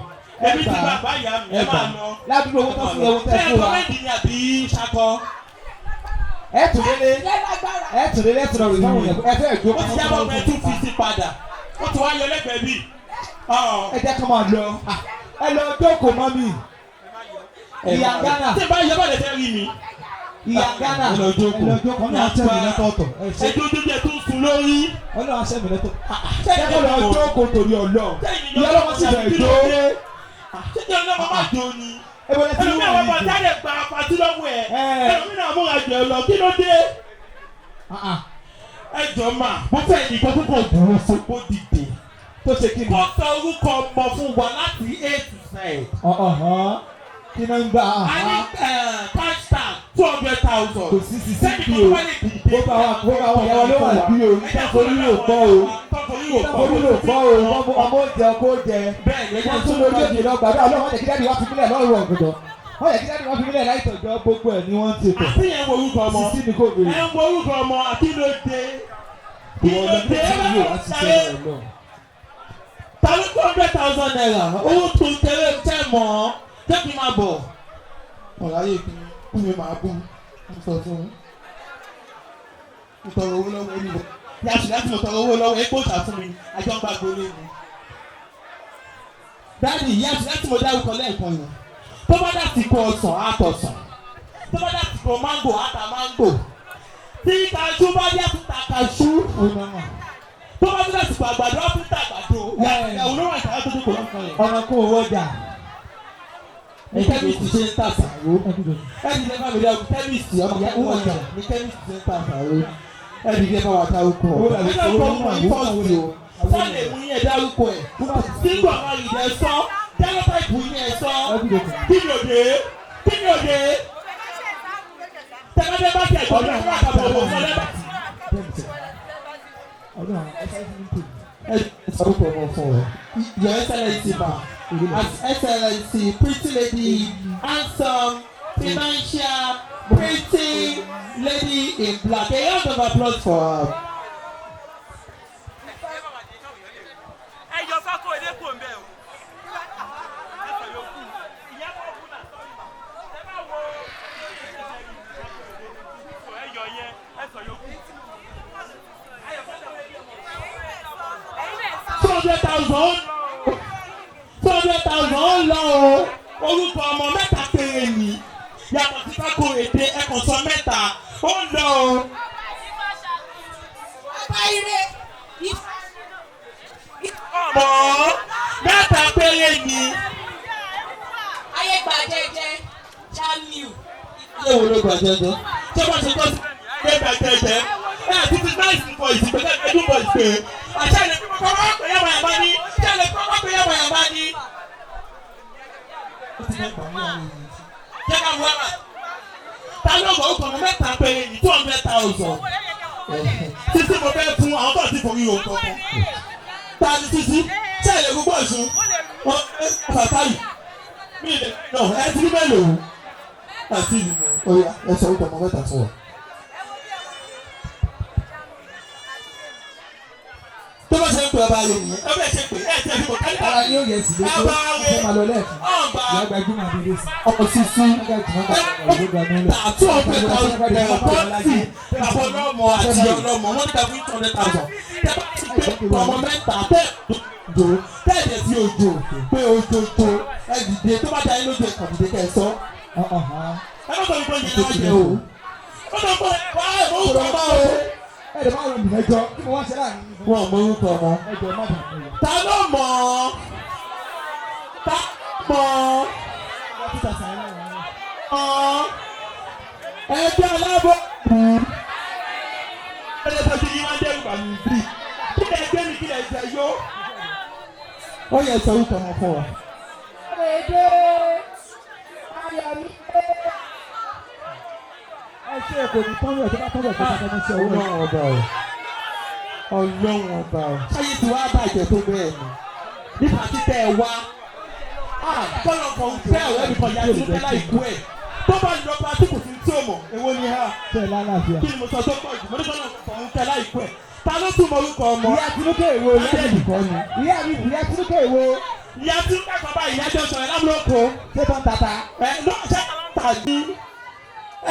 Ẹbí ti bàbá ìyá mi ẹ máa lọ. Ládùúgbò owó tó fún owó tẹ́ fún wa. Ṣé kọ́mẹ́ntì ni àbí ṣakọ? Ẹ tún délé ẹ tún lọ rí fáwọn èèyàn ẹ fẹ́ ìjó. Ó ti jábọ̀ pé 250 padà. Ó ti wá yọ lẹ́gbẹ̀ẹ́ bí. Ẹ jẹ́ ká máa lọ. Ẹ lọ jókòó mọ́ mi. Ìyá Ghana. Tí bá yọ bá lè fẹ́ rí mi. Ìyá Ghana. Ẹ lọ jókòó. Ọ̀nà àṣẹ mi lọ́tọ̀ọ̀tọ̀. Ẹ dúdú jẹ tó ń sun lórí. Ọ̀nà àṣẹ mi lọ́tọ̀. Ṣé kó lọ jókòó torí Ọlọ́run? Ìyá ọlọ́mọ sì bẹ̀rẹ̀ jó. Ṣé kí ọlọ́mọ máa jó ni? Ẹ̀wọ̀n ẹ̀ tí Ẹlòmí àwọn ọmọ jáde gba pàtí lọ́wọ́ ẹ̀. Ẹlòmí náà múra jẹ lọ kí ló dé? Ẹ jọ mà bó fẹ́ nìkan tó kàn dúró fún kó dìde. tó ṣe kí ni. Kó sọ orúkọ ọmọ fún wa láti A to Z. Kí ló ń gbà á? A ní pásítà 200,000. Kò sí sísí bí o. Gbogbo àwọn ìyàwó ló wà bí o. Nítorí yóò gbọ́ o. Nítorí yóò gbọ́ o. Ọmọ oúnjẹ ọkọ oúnjẹ. Wọ́n tún lórí òkè lọ gbàdúrà ọlọ́wọ́ jẹ́ kí dáàdi wá fi mílẹ̀ lọ́rùn ọ̀gbọ̀dọ̀. Wọ́n yẹ kí dáàdi wá fi mílẹ̀ láì tọ̀jọ́ gbogbo ẹ̀ ni wọ́n ti tẹ̀. Àti yẹn wo orúkọ ọmọ. Sísí ni kò gbèrè. Ẹ ń wo orúkọ ọmọ àti ló dé. Ìwọ ọ̀nà tí yóò wá ṣiṣẹ́ rẹ̀ lọ. Ta ló 200,000 naira? Owó tó ń tẹ̀lé tẹ̀ mọ́. Jẹ́ kí n máa bọ̀. Ọ̀láyé kí mi máa bú. Mo sọ fún un. Mo tọrọ owó lọ́wọ́ ẹni rẹ̀. Yàtọ̀ láti mo tọrọ owó lọ́wọ́ epo ìta fún mi. Àjọ ń gbàgbọ́ lé mi. Dáàdì yàtọ̀ láti mo dárúkọ lẹ́ẹ̀kan yẹn. Tó bá dà sí kó ọsàn, á tọ̀sàn. Tó bá dà sí kó máńgò, á ta máńgò. Tí kaṣú bá yẹ kó ta kaṣú. Tó bá dà sí kó àgbàdo, á tún ta àgbàdo. Ìyàwó ló wà ìtàgé tó dúkọ̀ lọ́kàn yẹn. Ọmọ kó owó ọjà. Ní kẹ́míìsì ṣe ń tà sàrò. Ẹ̀dì lẹ́fà mi lẹ́wọ̀ kẹ́míìsì ọmọ ìyá owó ọjà ní kẹ́míìsì ṣe ń tà sàrò. Ẹ̀dì lẹ́fà wà tá orúkọ. Ẹ̀dì lẹ́fà wà ìfọ̀sì o. Sọ́ọ̀lẹ̀ mú yẹn dárúkọ ẹ̀. Sígbà máa yìí ẹ̀ sọ. Jẹ́lọ́tà ìbú yẹn ẹ̀ sọ. Kí ni òde? Kí ni òde? Tẹ́lẹ́dẹ́ bá tẹ̀ gbọ́dọ̀ fún àkàbọ̀ òwò fún ẹlẹ́bà. Your Excellency ma, as Excellency, pretty lady, handsome, financial, pretty lady in black. A round of applause for her. $400,000 lọ o. Orúkọ ọmọ mẹ́ta péré ni. Yàtọ̀ sí kákó èdè ẹ̀kọ́ sọ mẹ́ta. Ó lọ o. Ọmọ mẹ́ta péré ni. Ayé gbàjẹjẹ Jamiu. Ṣé wo ló gbàjẹjẹ? Ṣé wọ́n ṣe kọ́ sí ayé gbàjẹjẹ? Ti ti náà ìsìn bọ̀ ìsìn pẹ̀lú ẹ̀dùn bọ̀ ìsìn pé. Àṣà ilẹ̀ kí kọ́kọ́ wá pè yàmà yàmà ní. Ṣé ilẹ̀ kí kọ́kọ́ pè yàmà yàmà ní. Jẹ́ ká wá mà. Ta ló mọ̀ ó kàn mọ́ mẹ́ta péré ní 200,000. Títí mo fẹ́ fún àwọn tó ti forí o kọ̀ọ̀kan. Ta ni títí? Ṣé ilẹ̀ gbogbo ọ̀ṣun? Wọ́n bàbá yìí. Mi ì lè nà ẹ ti rí mélòó? Àti ìlú. Oya ẹ sọ orúkọ ọmọ mẹ́ta fún ọ. bá ṣe ń pè ọba rẹ̀ nìyẹn ẹ bẹ́ẹ̀ ṣe pè ẹ tẹ̀ fún kálí. ara yóò yẹ sí lóko ọba rẹ̀ máa lọ lẹ́ẹ̀kan ọba ìyá gbajúmọ̀ àbílẹ̀ sí. ọkọ̀ sísun tààtú ọ̀pẹ̀ pọ́ńtì àbọ̀lọ́mọ àti ọlọ́mọ wọ́n ní ká fún 200,000. tẹ bá ti gbé ọmọ mẹ́ta tẹ̀ jò tẹ̀lé sí ojo pé ojo tó ẹ dìde tó bá dáyé lójú ẹ̀kọ́ dìde kẹ́ ẹ sọ. ẹ má sọ wípé yẹn náà jẹ o. ó sọ pé wàá ẹ̀ mọ̀ ń kọ́ o. ẹ lè má lọ nìyẹn jọ kí mo wá ṣe láàrin. wọn ò mọ orúkọ ọmọ. ẹ jọ má bàa mọ. ta ló mọ̀ ọ́? ta mọ̀ ọ́? ẹgbẹ́ alábọ̀. ẹgbẹ́ tó ti yí wá dé ìgbà mi bí. kí lè gbé mi kí lè jẹ yó. ó yẹ sọ orúkọ ọmọ fún wa. ẹ ṣe èkó ní tọ́wọ́ ẹ̀ tó bá tọ́wọ́ ẹ̀ tó bá tọ́wọ́ sí ọwọ́ ẹ̀. ọba o ọlọ́run ọba o. sáyé tí wàá bàjẹ́ tó bẹ́ẹ̀ ni nípa títẹ̀ ẹ wá kọ́lọ̀ kan fẹ́ ọ̀rẹ́ mi kan yá sí fẹ́ láì kú ẹ̀ tó bá lọ bá tí kò sí tí o mọ̀ èwo ni ha. tẹ̀ lálàáfíà. kí ni mo sọ tó pọ̀ jù mo ní kọ́lọ̀ kan fẹ́ láì kú ẹ̀ ta ló tún mọ orúkọ ọmọ. ìyá tinúkẹ́ èwo lẹ́yìn kọ́ ni. ìyá tinúkẹ́ èwo. ìyá tinúkẹ́ kan bá ìyá jọ sọ̀rọ̀ lámúlòkó. ṣé tán tata. ẹ lọ ṣe tàbí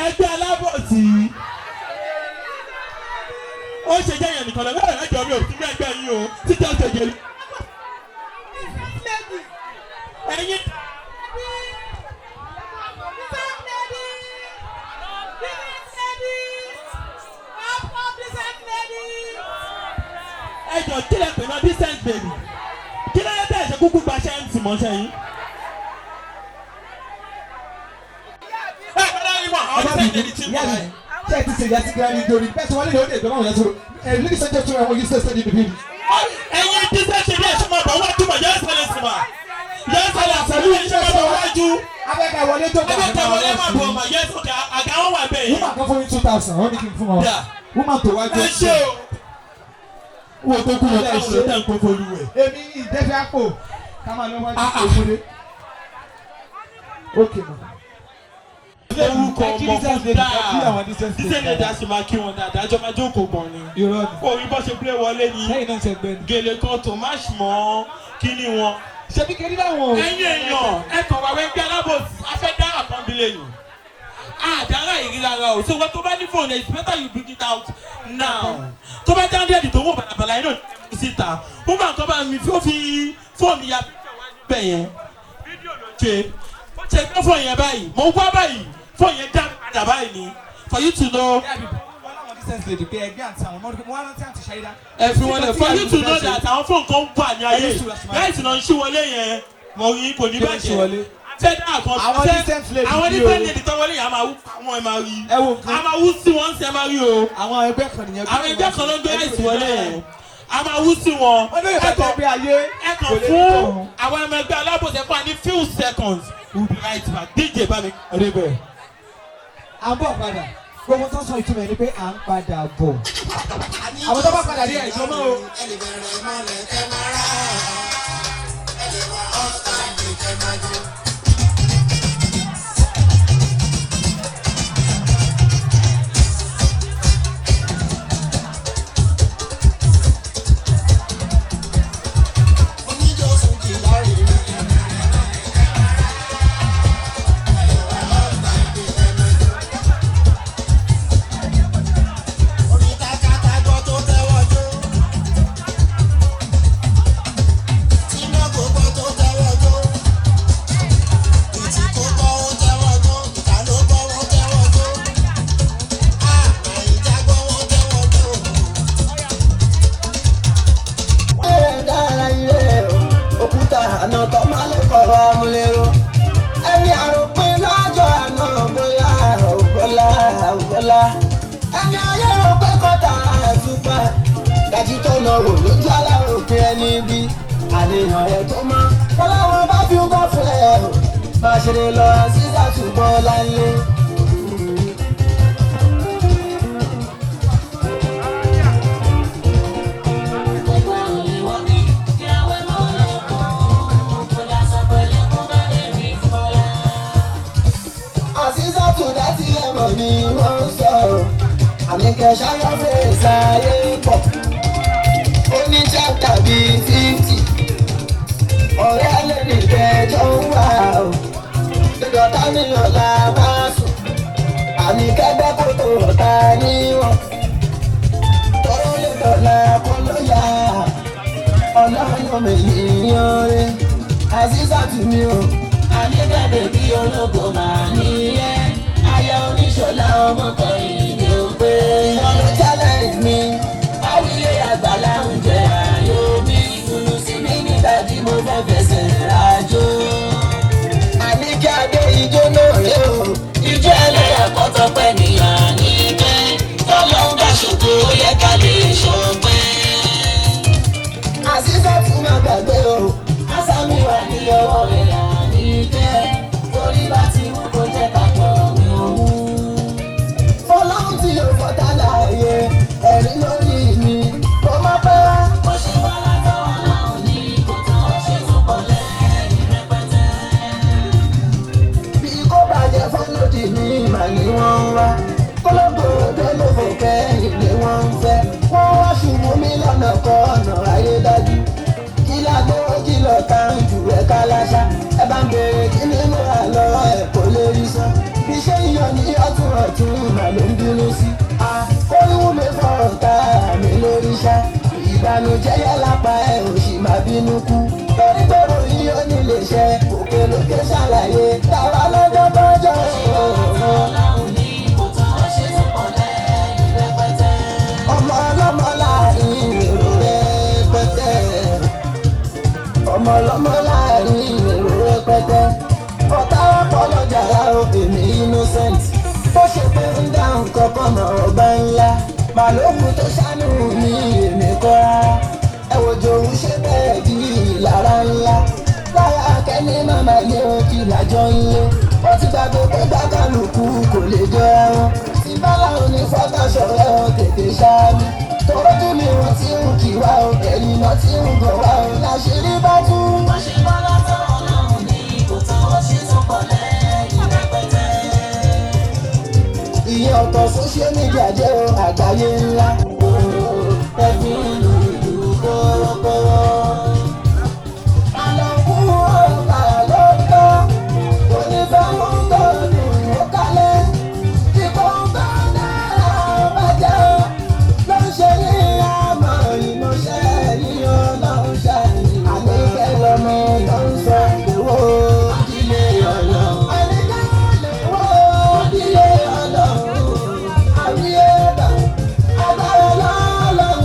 ẹgbẹ́ alábọ̀tì. ó ṣe jẹ́ yẹn nìkan lọ́wọ́ ẹ̀jọ̀ mi ò sí ní ẹgbẹ́ yín o títí ọ̀sẹ̀ yẹn. ẹ̀yin. ẹjọ kílẹ̀ pè náà decent baby kílẹ̀ yẹn tẹ̀ ṣe kúkú gba ṣẹ́ǹtì mọ́ṣẹ́ yín. ẹ bẹ́ẹ̀ náà ìwọ̀n àwọn decent baby ti mọ̀ ẹ́. ṣé ẹ ti ṣe ìyàtí gíga ní nítorí bẹ́ẹ̀ tí wọ́n lè lóde ìgbọ́n yẹn tó ẹ̀ lóde sẹ́jọ́ tó ẹ̀wọ̀n yìí sẹ́sẹ́ níbi bíi. ẹ̀yin decent baby ẹ̀ ṣe máa bọ̀ wá túmọ̀ yẹn sẹ́lẹ̀ sí ma yẹn sẹ́lẹ̀ àṣàlù yẹn ṣe máa bọ̀ wájú. abẹ́ka wọlé tó kọ̀ abẹ́ka wọlé máa bọ̀ ọmọ yẹn sọ̀kà àga wọn wà bẹ́ẹ̀ yìí. woman kan fún mi 2,000 wọ́n ní kí n fún wọn. woman tó wájú. ẹ ṣe o. wo tó kú lọ káwọn ló tẹ̀ ń kó folú ẹ̀. èmi ìdẹ́fẹ́ àpò ká máa lọ wájú òfurufú. ok ma. orúkọ ọmọ fún dáa dísẹ́lẹ̀ dá sí máa kí wọn dáadáa jọ máa jókòó gan ni. irọ́ ni. orí bọ́ ṣe pé wọlé ni. lẹ́yìn náà ṣe gbẹ ni. gèlè kan tó má ṣì mọ́ kí ni wọn. ṣebí kiri láwọn o. ẹ̀yin èèyàn ẹ kàn wá wẹ́n gbé alábòsí afẹ́ dá àkànbílẹ̀ yìí. àdára ìríra o so wọ́n tó bá ní fóònù it's better you bring it out now. tó bá jáde ẹ̀dì tó wọ̀ bàlàbàlà yìí náà ní síta. wọ́n máa kọ́ bá mi ó fi fóònù ya bẹ̀ yẹn. fídíò ló ṣe gbé fóònù yẹn báyìí mo wá báyìí fóònù yẹn dá padà báyìí ni for you to know. ẹ fi wọn lẹ for you to know that àwọn fóònù kan wà ní ayé láì sì náà ń ṣí wọlé yẹn mo rí kò ní bàjẹ́ fẹ́ẹ́ dá àkàn àwọn decent lady àwọn decent lady tó wọlé yẹn a máa wú àwọn ẹ máa rí a máa wú sí wọn sí ẹ máa rí o àwọn ẹgbẹ́ kan nìyẹn. àwọn ẹgbẹ́ kan ló ń gbé àìsí wọlé yẹn a máa wú sí wọn ẹ kàn fún àwọn ọmọ ẹgbẹ́ alábòsẹ̀ fún wa ní few seconds we will be right back DJ bá mi kọ́lé bẹ́ẹ̀. à ń bọ̀ padà gbogbo tó sọ ìtumọ̀ ẹni pé à ń padà bọ̀ àwọn tó bá padà dé ẹ̀jọ́ mọ́ o. ẹni ayé rò pé kọ́tà àtúpà dájú tó lọ rò lójú aláwọ̀ pé ẹni bí àníyàn ẹ̀ tó mọ́ ọlọ́run bá fi ń bọ́ fún ẹ máa ṣeré lọ sísá túbọ̀ láyé. àṣìṣà tó dá sí ẹ̀mọ́ ni wọ́n ń sọ̀rọ̀ àmì kẹsàn-án fèsì ayé pọ̀ oníṣẹ́ ta bí 50 ọ̀rẹ́ lẹ́nu ìkẹjọ ń wà ó ìdọ̀tá ní ọ̀la máa sùn àmì kẹgbẹ́ kò tó ọ̀tá níwọ̀n tọ́rọ lè dọ̀la kó ló yá ọlọ́run mi yíyan rẹ̀ Azizatu mi o àníbẹ̀bẹ̀ bí ológo máa níyẹn aya oníṣọlá ọmọkùnrin ni ó pé ọ̀rọ̀ challenge mi àwílé àgbàlá oúnjẹ ayò mi dùnú sí mi nígbà tí mo fẹ́ fẹsẹ̀ rájò. àní kí adé ijó náà rè o ijó ẹlẹ́yà kọ́tọ́ pẹ́ nìyàn níbẹ̀ tọ́lọ́ ń bá ṣògo ó yẹ ká lè ṣọpẹ́. Azizatu máa gbàgbé o ásámi wà ní ọwọ́ rẹ̀ àníkẹ́ torí bá ti mú kó jẹ́ kápọ̀ mi òun. Ọlọ́run tí yóò fọ́tà láàyè ẹ̀rí lórí mi kó má pẹ́. Mo ṣe wá látọ̀ ọlọ́run ní kò tán ṣe tó pọ̀ lẹ́yìn rẹpẹtẹ. Bí kò bàjẹ́ fọ́lọ́dì mi mà ní wọ́n ń wá kólógbò òde ló fò kẹ́yìn ni wọ́n ń fẹ́. Wọ́n wá ṣubú mi lọ́nà kọ́ ọ̀nà ayédájú kílágbó kìlọ̀ ká ń jù ẹ̀ ká láṣá ẹ bá ń bèrè kí ni mo rà lọ ẹ̀ kò lè rí sán bí ṣé iyọ̀ ní ọ̀tún ọ̀tún mà ló ń bínú sí. àkóríwú mi fọ̀rọ̀ ká mi lórí ṣá ìbànújẹ́ yẹ lápá ẹ̀ ò sì máa bínú kú torí pé ròyìn ó nílé iṣẹ́ òkè lókè ṣàlàyé tàwa lọ́jọ́ bọ́jọ́ ọmọ ọlọ́mọ láàrin èrò rẹpẹtẹ ọmọ ọlọ́mọ láàrin èrò rẹpẹtẹ ọ̀tá ọ̀pọ̀ lọ́jà láò èmi innocent bó ṣe pé ń dáhùn kọ́kọ́ mọ̀ ọba ńlá màlúùkù tó ṣàánú ní èmi kọ́ rárá ẹ wo jòun ṣe bẹ́ẹ̀ di ìlara ńlá lára kẹ́ni màmá yẹ kí làjọ ń lé ó ti gbàgbé pé gbàgàlùkù kò lè jọra wọn tí bálá òní fọ́tà ṣọ̀rẹ́ ọ tètè ṣáájú tọ́jú ni wọ́n ti ń kí wá o ẹ̀yìn náà ti ń gọ̀ wá o láṣìírí bá tú. wọ́n ṣe bá látọ̀ ọlọ́run ní kò tán ó ṣe tó pọ̀ lẹ́yìn rẹpẹtẹ. ìyẹn ọ̀tọ̀ social media jẹ́ o àgbáyé ńlá ẹbí ìlú kọ́rọ́kọ́rọ́. àlọ́kù ọ̀gá ló ń tọ́ onífẹ́ mú tọ́jú ó kalẹ̀ kíkọ́ ń bá náírà bàjẹ́ ló ń ṣe ní àmọ́ ìmọ̀ṣẹ́ yíyọ ló ń ṣe àníkẹ́ lọ́mọ ló ń sọ ìwọ ìdílé ọ̀yọ́. àníkẹ́ lè wọ́ ìdílé ọ̀yọ́ àwíyé bá agbára lọ́lọ́run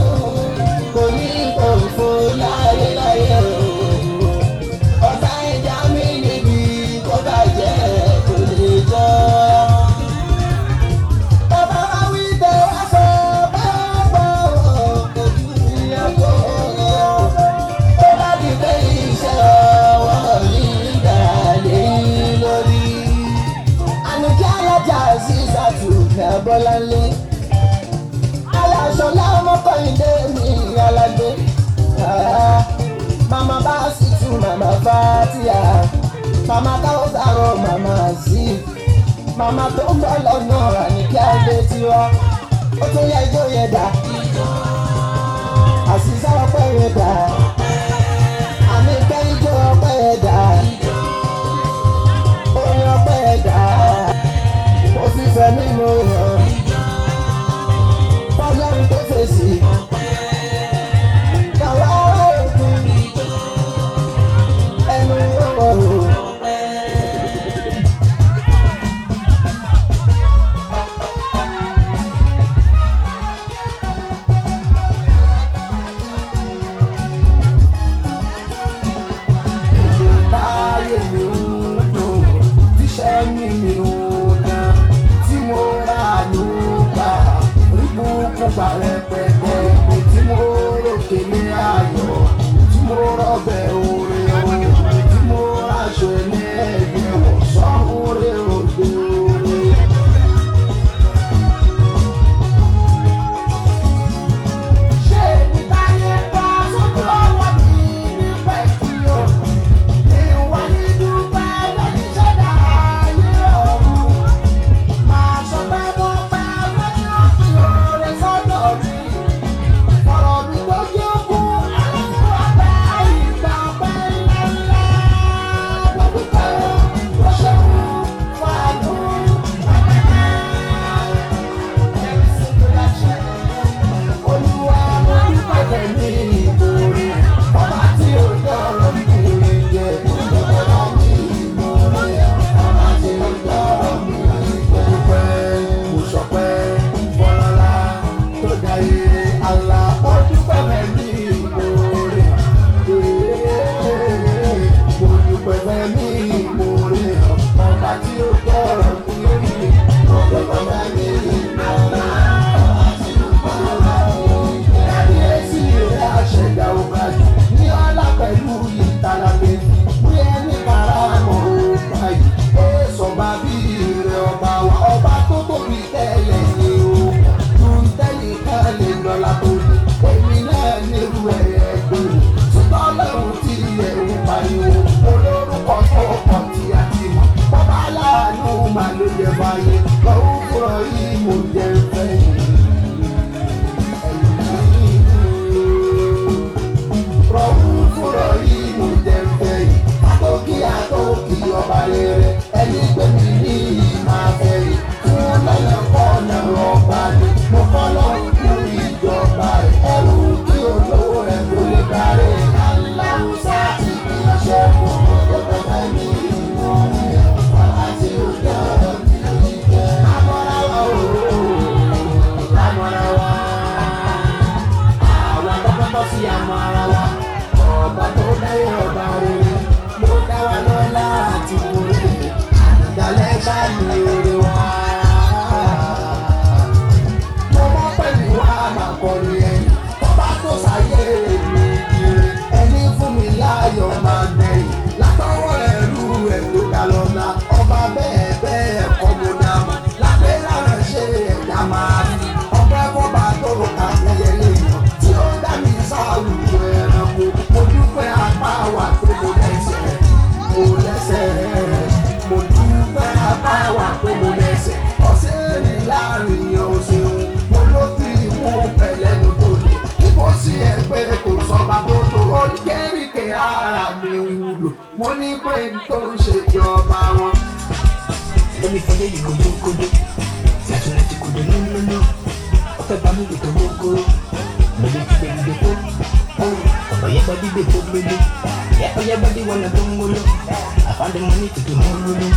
kò ní òfò láyéláyé ọ̀tá ìjà mi níbi kó bàjẹ́ kò lè jọ. bàbá wa wí tẹ wá sọ bàbá ojú ìyàgò tó bá di pé iṣẹ́ ọwọ́ mi dàlẹ́ lórí. àníkẹ́ alájà Azizatu ní Abọ́láńlé aláṣọlá ọmọkọ̀yìndé mi alágbé mama Basitu mama Fatia mama Kausaro mama Azeez mama tó ń bọ̀ lọ́nà Àníkẹ́ adé tiwa ó tún yẹ ijó yẹ dá Azeeza ọpẹ́ yẹ dá Àníkẹ́ ijó ọpẹ́ yẹ dá orin ọpẹ́ yẹ dá ó fi fẹ́ mímú hàn fọlọ́run tó fèsì káwá òkun ẹnu ọ̀rọ̀. Báyé mi ń dùn, tíṣẹ́ mi ò dán, tí mo rà àmọ́ ara wa ọba tó dáyé ọba rere ló dá wa lọ́lá àti oore ìdálẹ́ bá mi oore wa. mo mọ̀ pẹ̀lú wa máa kọrin ẹ̀yìn ọba tó sáyé mi kiri ẹni fún mi láyọ̀ máa gbẹ̀yìn látọwọ́ ẹrú ẹ̀ tó dá lọ́lá ọba bẹ́ẹ̀ bẹ́ẹ̀ kọ́ mo dá mọ́ lábẹ́ lára ṣe ẹ̀dá máa rí ọba kọ́ba tó ká lẹ́yẹ lẹ́yìn tí ó dá mi sáwùjọ ẹranko mo dúpẹ́ apá wà pé mo lẹ́sẹ̀ mo dúpẹ́ apá wà pé mo lẹ́sẹ̀ ọ̀sẹ̀ ní láàrin ọ̀sẹ̀ mo ló kí mú pẹ̀lẹ́nu tó lè kíkó sí ẹgbẹ́ kò sọ́ba tó tó oríkèéríkè ara mi wúlò mo ní pé tó ń ṣèjọba wọn. Lẹ́mi fọdé yìí kódókódó ṣàtúnṣe ti kódó lólóló ọ̀fẹ́ bá mi lòtò lókòrò mo lè ti gbẹ̀gbẹ̀ tó ọ̀yẹ́ bá dígbè tó gbélé ọ̀yẹ́ bá dí wọnà tó ń wọlé àfáàdé mọ́ ní tètè mọ́ lóló.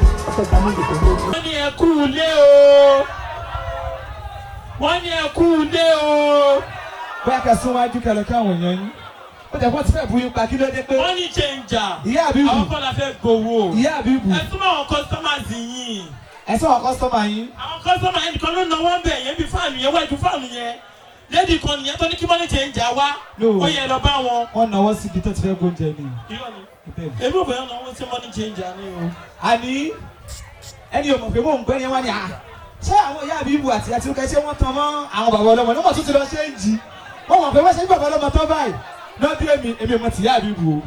wọ́n ní ẹ kú ilé o wọ́n ní ẹ kú ilé o. bóyá kẹ́ sún wájú kẹ́ lọ kí àwọn èèyàn yín ó jẹ́ kó ti fẹ́ bu yín pa kí ló dé pé. wọ́n ní jẹ́njà ìyá àbíbù àwọn kọ́ la fẹ́ gbowó. ìyá àbíbù ẹ túmọ̀ àwọn customers yìí. ẹ sọ àwọn kọ́sítọ́mà yín. àwọn customers yẹn nìkan ló náwó ń bẹ̀ yẹn bí fáànù yẹn wájú fáànù yẹn lédi kan nìyẹn tó ní kí wọ́n ní jẹ́njà wá ó yẹ lọ bá wọn. wọ́n náwó síbi tó ti fẹ́ gbóúnjẹ ni. irọ́ ni èmi ò bẹ̀rẹ̀ náwó sí money changer ni o. àní ẹni ò mọ̀ pé mò ń gbẹ́ yẹn wá ní à ṣé àwọn ìyá àbíbù àti àti òkè ṣé wọ́n tan mọ́ àwọn bàbá ọlọ́mọ ní wọ́n tún ti lọ ṣe ń jí wọ́n mọ̀ pé wọ́n ṣe ń bàbá ọlọ́mọ tán báyìí lọ́dún èmi ò mọ̀ ti ìyá àbíbù o.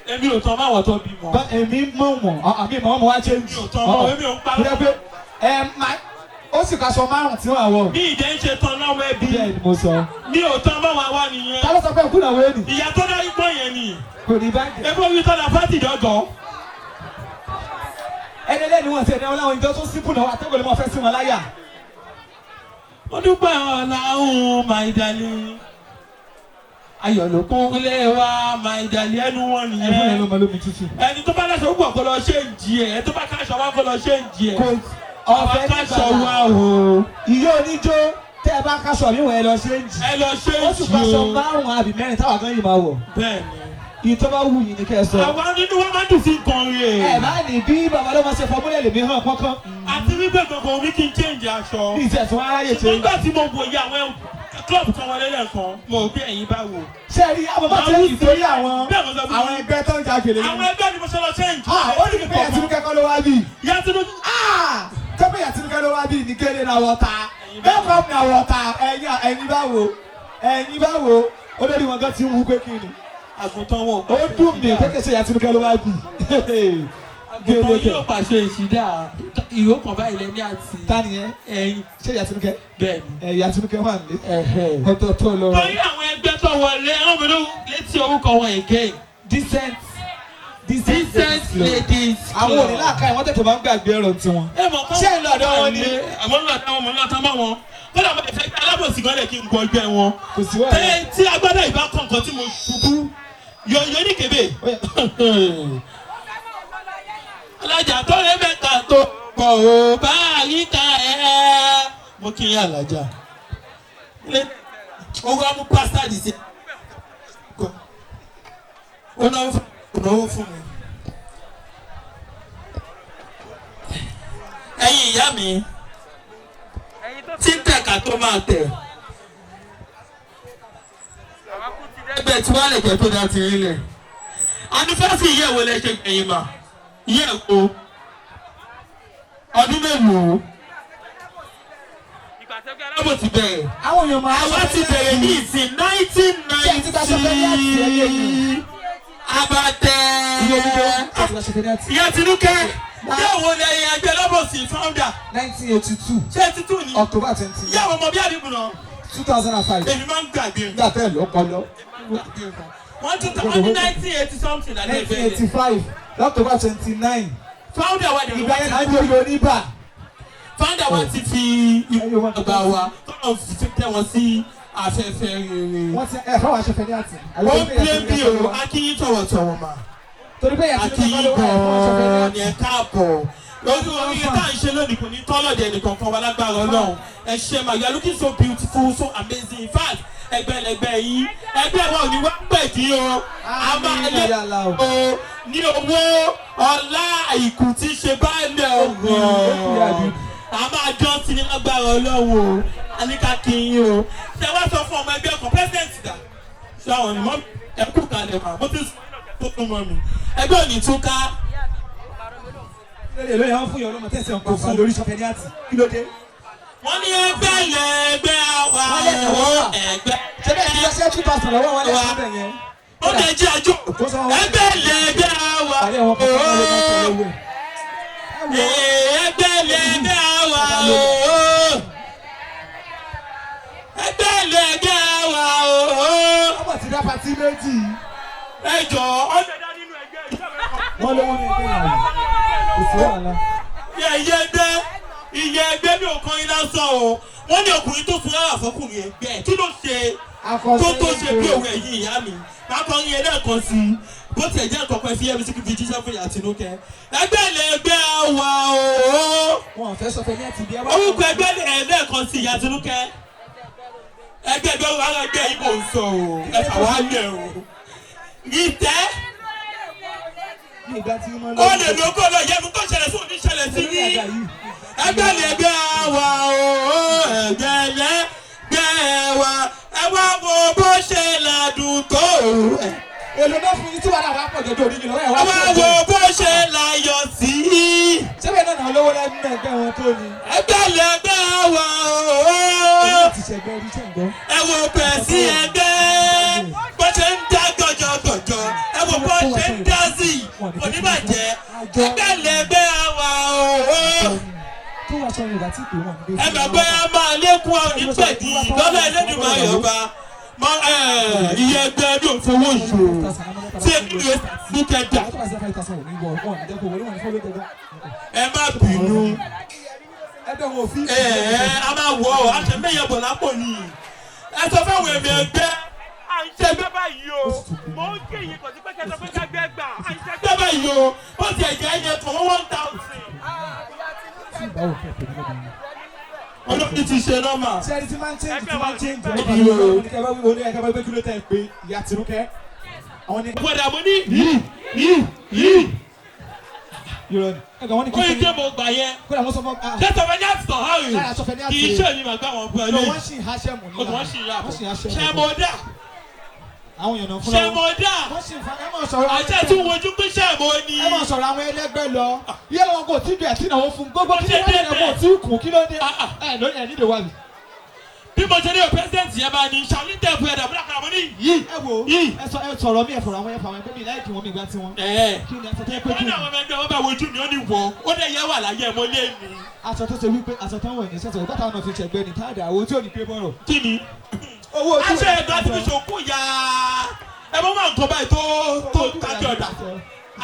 èmi ò tán máwọ̀ tó bímọ. èmi mọ̀ wọ̀n àmì ìmọ̀ wọn wá ṣe ń jí. èmi ò tán mọ́ èmi ò ń parọ́. ó sì kaṣọ márùn tí wọ́n àwọ̀. bí ìdẹ́ ń ṣe tán lọ́wọ́ ẹbí. bẹ́ẹ̀ ni mo sọ. mi ò tán bá wa wá nìyẹn. ta ló sọ pé òkú náà wéènì. ìyá tó dá ipò yẹn ni. kò ní báyìí. ebi omi tọ́lá fátì dọ́gọ́. ẹni lẹ́nu wọn ti ẹni ọlọ́run ìjọ tó sípò náà àtẹ́gbẹ̀lẹ́ mọ́ fẹ́ sí wọn láyà. mo dúpẹ́ ọ̀làhùn my darling. ayọ̀ ló kún ilé wa my darling ẹnu wọn ẹ fún ẹ nìyẹn. lọ́mọ lómi tútù. ẹni tó bá láṣọ púpọ̀ kó lọ ṣe ń jí ẹ tó bá káṣọ wá kó lọ ṣe ń jí ẹ. ọ̀fẹ́ ní káṣọ bàbá wá o. ìyá oníjó tẹ́ ẹ bá káṣọ mi wọ̀ ẹ lọ ṣe ń jì. ẹ lọ ṣe ó ń sì jí kaṣọ o. márùn-ún àbí mẹ́rin táwọn kan yìí máa wọ̀. bẹ́ẹ̀ni. ìtọ́ bá wù yín ni kẹ́ ẹ sọ. àwọn nínú wọn máa dùn sí nǹkan rè. ẹ bá ní bí bàbá ló máa ṣe fọmúlẹ̀ lèmi hàn kọ́kọ́. àti wípé gbogbo omi kí n change aṣọ. bí ìtẹ̀ tí wọ́n aráyè ṣe. nígbà tí mo wòye àwọn club kan wọlé lẹ́ẹ̀kan mo ò bí ẹ̀yin bá wò. ṣé ẹ rí àwọn bá tẹ́ ìtorí àwọn bẹ́ẹ̀ mo sọ fún yín. ẹgbẹ́ tó ń ja gèlè àwọn ẹgbẹ́ ni mo ṣe lọ change. ó ní pípẹ́ Yàtúndé kọ́ ló wá bí. Yàtúndé. tọ́pẹ́ Yàtúndé kọ́ ló wá bí ní kéde náà wọ́ta bẹ́ẹ̀ kọ́ ní àwọ̀ta ẹ̀yin báwo olórí wọn gan ti ń wú pé kí ni. àgùntàn wọn ó dùn mí kékeré Yàtúndé kọ́ ló wá bí. àgùntàn yóò pàṣẹ ìṣídà ìró kan báyìí lẹ́ni àti. tani yẹn ẹ̀yin. ṣé Yàtúndé bẹ́ẹ̀ni. Yàtúndé wà ní ọ̀tọ̀ tó lọ. torí àwọn ẹgbẹ́ tó wọlé àwọn mi ló létí orúkọ wọn again. decent ladies. àwọn òní làákà ẹ̀ wọ́n tètè máa ń gbàgbé ọ̀rọ̀ tiwọn. ṣé ìlú ọ̀dọ́ wọn ni. àwọn ńlá táwọn ọmọ ńlá táwọn bá wọn kódà mo lè fẹ́ alábòsí gan lè kí n gbọ́ ẹgbẹ́ wọn. kò sí wàhálà. tí agbádá ìbá kan nǹkan tí mo ṣubú yọ ní kébé. alájà tó lé mẹ́ta tó pọ̀ ó bá àríkà ẹ̀. mo kí yín alájà. owó amú pásítà dì sí. ó náwó fún mi. ẹ̀yin ìyá mi tí ń tẹ̀ka tó máa tẹ̀. ẹgbẹ́ tí wọ́n lè jẹ́ tó dá ti rí lẹ̀. anifásitì yẹ̀ wọlé ṣe gbẹ̀yìn mà Ìyẹn o. Ọdún mélòó? Ìgbà tẹ́gbẹ́ alábò ti bẹ̀rẹ̀. Àwọn èèyàn máa Àwa ti bẹ̀rẹ̀ ní ìsìn 1990. Abatẹ. Ìyá Tinúkẹ́. Yóò wo lẹ́yìn ẹgbẹ́ lọ́bọ̀sì founder. 1982. Ṣé 82 ni? October 20. Ìyá àwọn ọmọ bí àdìbò náà. 2005. Èmi máa ń gbàgbé. Nígbà tẹ́ ló kọ lọ. Wọ́n tún tán ní 1980 something like that. 1985. October 29. Founder wa dẹ̀ Ìgbà yẹn náà ń jẹ́ oníbà. Founder wa ti fi ìgbà wa tọ́lọ̀ fi tẹ̀ wọ́n sí afẹ́fẹ́ rere. Wọ́n ti fáwọn aṣọ fẹ́ni àti. Ó ń plé bí o, akínyín tọ̀wọ̀tọ̀wọ̀ mà. Torí pé yàtí Akínyín gan-an ni ẹ káàbọ̀. Lórí orí tá à ń ṣe lónìí kò ní tọ́lọ̀dẹ̀ nìkan kan wà lágbára Ọlọ́run. Ẹ ṣe mà, you are looking so beautiful, so amazing. In fact, ẹgbẹ́ yìí, ẹgbẹ́ wa ò ní wá pẹ̀dí o. A máa lé o ní owó ọlá àìkú tí ṣe báyìí ọ̀gbọ̀n. A máa jọ́ sí ní lágbára Ọlọ́run o. A ní ká kí yín o. Ṣé wá sọ fún ọmọ ẹgbẹ́ ọkọ̀ president dà? Ṣé àwọn ọ̀nà mọ́ ẹ̀kú kalẹ̀ mà? Mo ti sọ tó tún mọ́ mi. Ẹgbẹ́ òní tún ká. Lórí èlò yẹn wọ́n fún yọ̀ lọ́mọ tẹ̀sí ọkọ̀ fún lórí sọfẹ́ni àti. Kí ló dé? Wọ́n ní ẹgbẹ́ lẹ́gbẹ́ àwa ẹgbẹ́. Ṣé bẹ́ẹ̀ ti lọ sí ẹtú pásítọ̀ lọ́wọ́ wọn lẹ́sìn bẹ́ẹ̀ yẹn? Ó lè jẹ́ àjò. Ẹgbẹ́ lẹ́gbẹ́ àwa. Àlẹ́ wọn kọ́ fún ọmọ ẹgbẹ́ lọ́wọ́. Ẹgbẹ́ lẹ́gbẹ́ àwa. Ẹgbẹ́ lẹ́gbẹ́ àwa. Ọmọ ti dá pati méjì. Ẹ jọ ọ̀dẹ̀ dá nínú ẹgbẹ́ ìjọba. Wọ́n lówó ní ẹgbẹ́ yàrá. Kò sí wàhálà. Iye ẹgbẹ́ bí òkan iná sọ o. Wọ́n ní ọkùnrin tó fún ara fọkùnrin ẹgbẹ́. Kí ló ṣe tó ṣe bí òun ẹ̀yìn ìyá mi? Máa kọ́ yín ẹlẹ́ẹ̀kan sí i. Bó tiẹ̀ jẹ́ nǹkan kan fi ẹ̀mí sí kí fi jíṣẹ́ fún ìyá Tinúkẹ́. Ẹgbẹ́ lẹ́gbẹ́ wa o. Wọ́n fẹ́ sọfẹ́ni àti ibi ẹwà. Orúkọ ẹgbẹ́ ẹlẹ́ẹ̀kan sí ìyá Tinúkẹ́. Ẹgbẹ́ ara ẹgbẹ́ yìí kò ń sọ o. Ẹ fà wá lẹ̀ o. Ìtẹ́. Ó lè lóko lọ yẹnu tó ṣẹlẹ̀ sí òní ṣẹlẹ̀ sí ní. Ẹgbẹ́ lẹ́gbẹ́ wa o. Ẹgbẹ́ lẹ́gbẹ́ wa. Ẹ wá wo bó ṣe ládùn tó. Èlò náà fún yín tí wàá náà pọ̀ jọjọ òní lọ́wọ́ ẹ̀ wá. Ẹ wá wo bó ṣe láyọ̀ sí. Ṣébẹ̀ náà náà lówó lẹ́nu ẹgbẹ́ wọn tó ni. Ẹgbẹ́ lẹ́gbẹ́ wa o. Ẹ wo bẹ̀ sí ẹgbẹ́. Bó ṣe ń dá gọ̀jọ̀gọ̀jọ̀. Ẹ wo bó ṣe ń dá sí. Oníbàjẹ́. Ẹgbẹ́ lẹ́gbẹ́ wa o. Ẹ mọ̀ pé a máa lékún àwọn onípẹ̀dì lọ́lá ẹlẹ́dùnmọ̀ Yorùbá. Iye ẹgbẹ́ ló fowó ìṣòro. Tí èmi lè ní kẹjà. Ẹ má bínú. A máa wọ̀ ọ́, a ṣe méye bọ̀ lápò ni. Ẹ sọ fáwọn èmi ẹgbẹ́. À ń ṣe ẹgbẹ́ báyìí o. Mo ń kí ìyẹn kò sí pé kẹsàn-án pé kágbẹ́ gbà. À ń ṣe ẹgbẹ́ báyìí o. Bó ti ẹ̀jẹ̀ ẹ̀yẹ kàn wọ́n 1,000. Olóòtú ti ṣe nọ́mà. Ṣé ẹni tí máa ń change tí máa ń change ẹ̀ bá wíwo ní ẹ̀ka bá gbé kí ló tẹ̀ pé ìyá Tinúkẹ́. Àwọn ní. Gbọ́dọ̀ mo ní yìí. Yorùbá ni. Ẹ̀ka wọ́n ní kí. Ó yẹ kí mo gbà yẹn. Kódà wọ́n sọ fún. Ṣé sọfẹ́ ní àtìtàn hàrì? Kì í ṣe èmi màgbà wọn bú ẹ lé. Wọ́n sì ń haṣẹ́ mọ̀ nígbà. Wọ́n sì ń yà bọ̀. haṣẹ́ Ṣé mo dà? Àwọn èèyàn náà fúnra Ṣé mo dà? Wọ́n sì ń fa ẹ máa sọ̀rọ̀. Àti ẹ̀ tún wojú pé ṣé mo ní. Ẹ máa sọ̀rọ̀ àwọn ẹlẹ́gbẹ́ lọ. Iye wọn kò tí bẹ̀ẹ̀ tí náà wọ́n fún gbogbo tí wọ́n lè kò tí kù kí ló dé. Ẹ lórí ẹ̀ nídìí wà mí. Bí mo ṣe ní o president yẹn bá ní ṣàlítẹ̀ fún ẹ̀dá búrọ́kà mo ní yìí. Ẹ wo ẹ sọ̀rọ̀ mi ẹ̀ fọ̀rọ̀ àwọn ẹ̀fọ̀ àwọn ẹgbẹ́ mi láìkí wọn mi gbá tiwọn. Kí ni aṣọ tó yẹ pé wọ́n ní àwọn ẹgbẹ́ wọn bá wojú mi ó ní wọ̀ ó dẹ̀ yẹ wà láyé ẹ̀ mo lé mi. Aṣọ tó ṣe wípé aṣọ tó ń wọ̀ ní sẹ́sọ̀ ìgbà táwọn náà fi ṣẹ̀gbẹ́ ni táàdà owó tí ò ní pé bọ́rọ̀. Kí ni? Owó ojú aṣọ ẹ̀dọ́ àti fi ṣòkú ya ẹ mọ́ máa ń kọ́ báyìí tó tákì ọ̀dà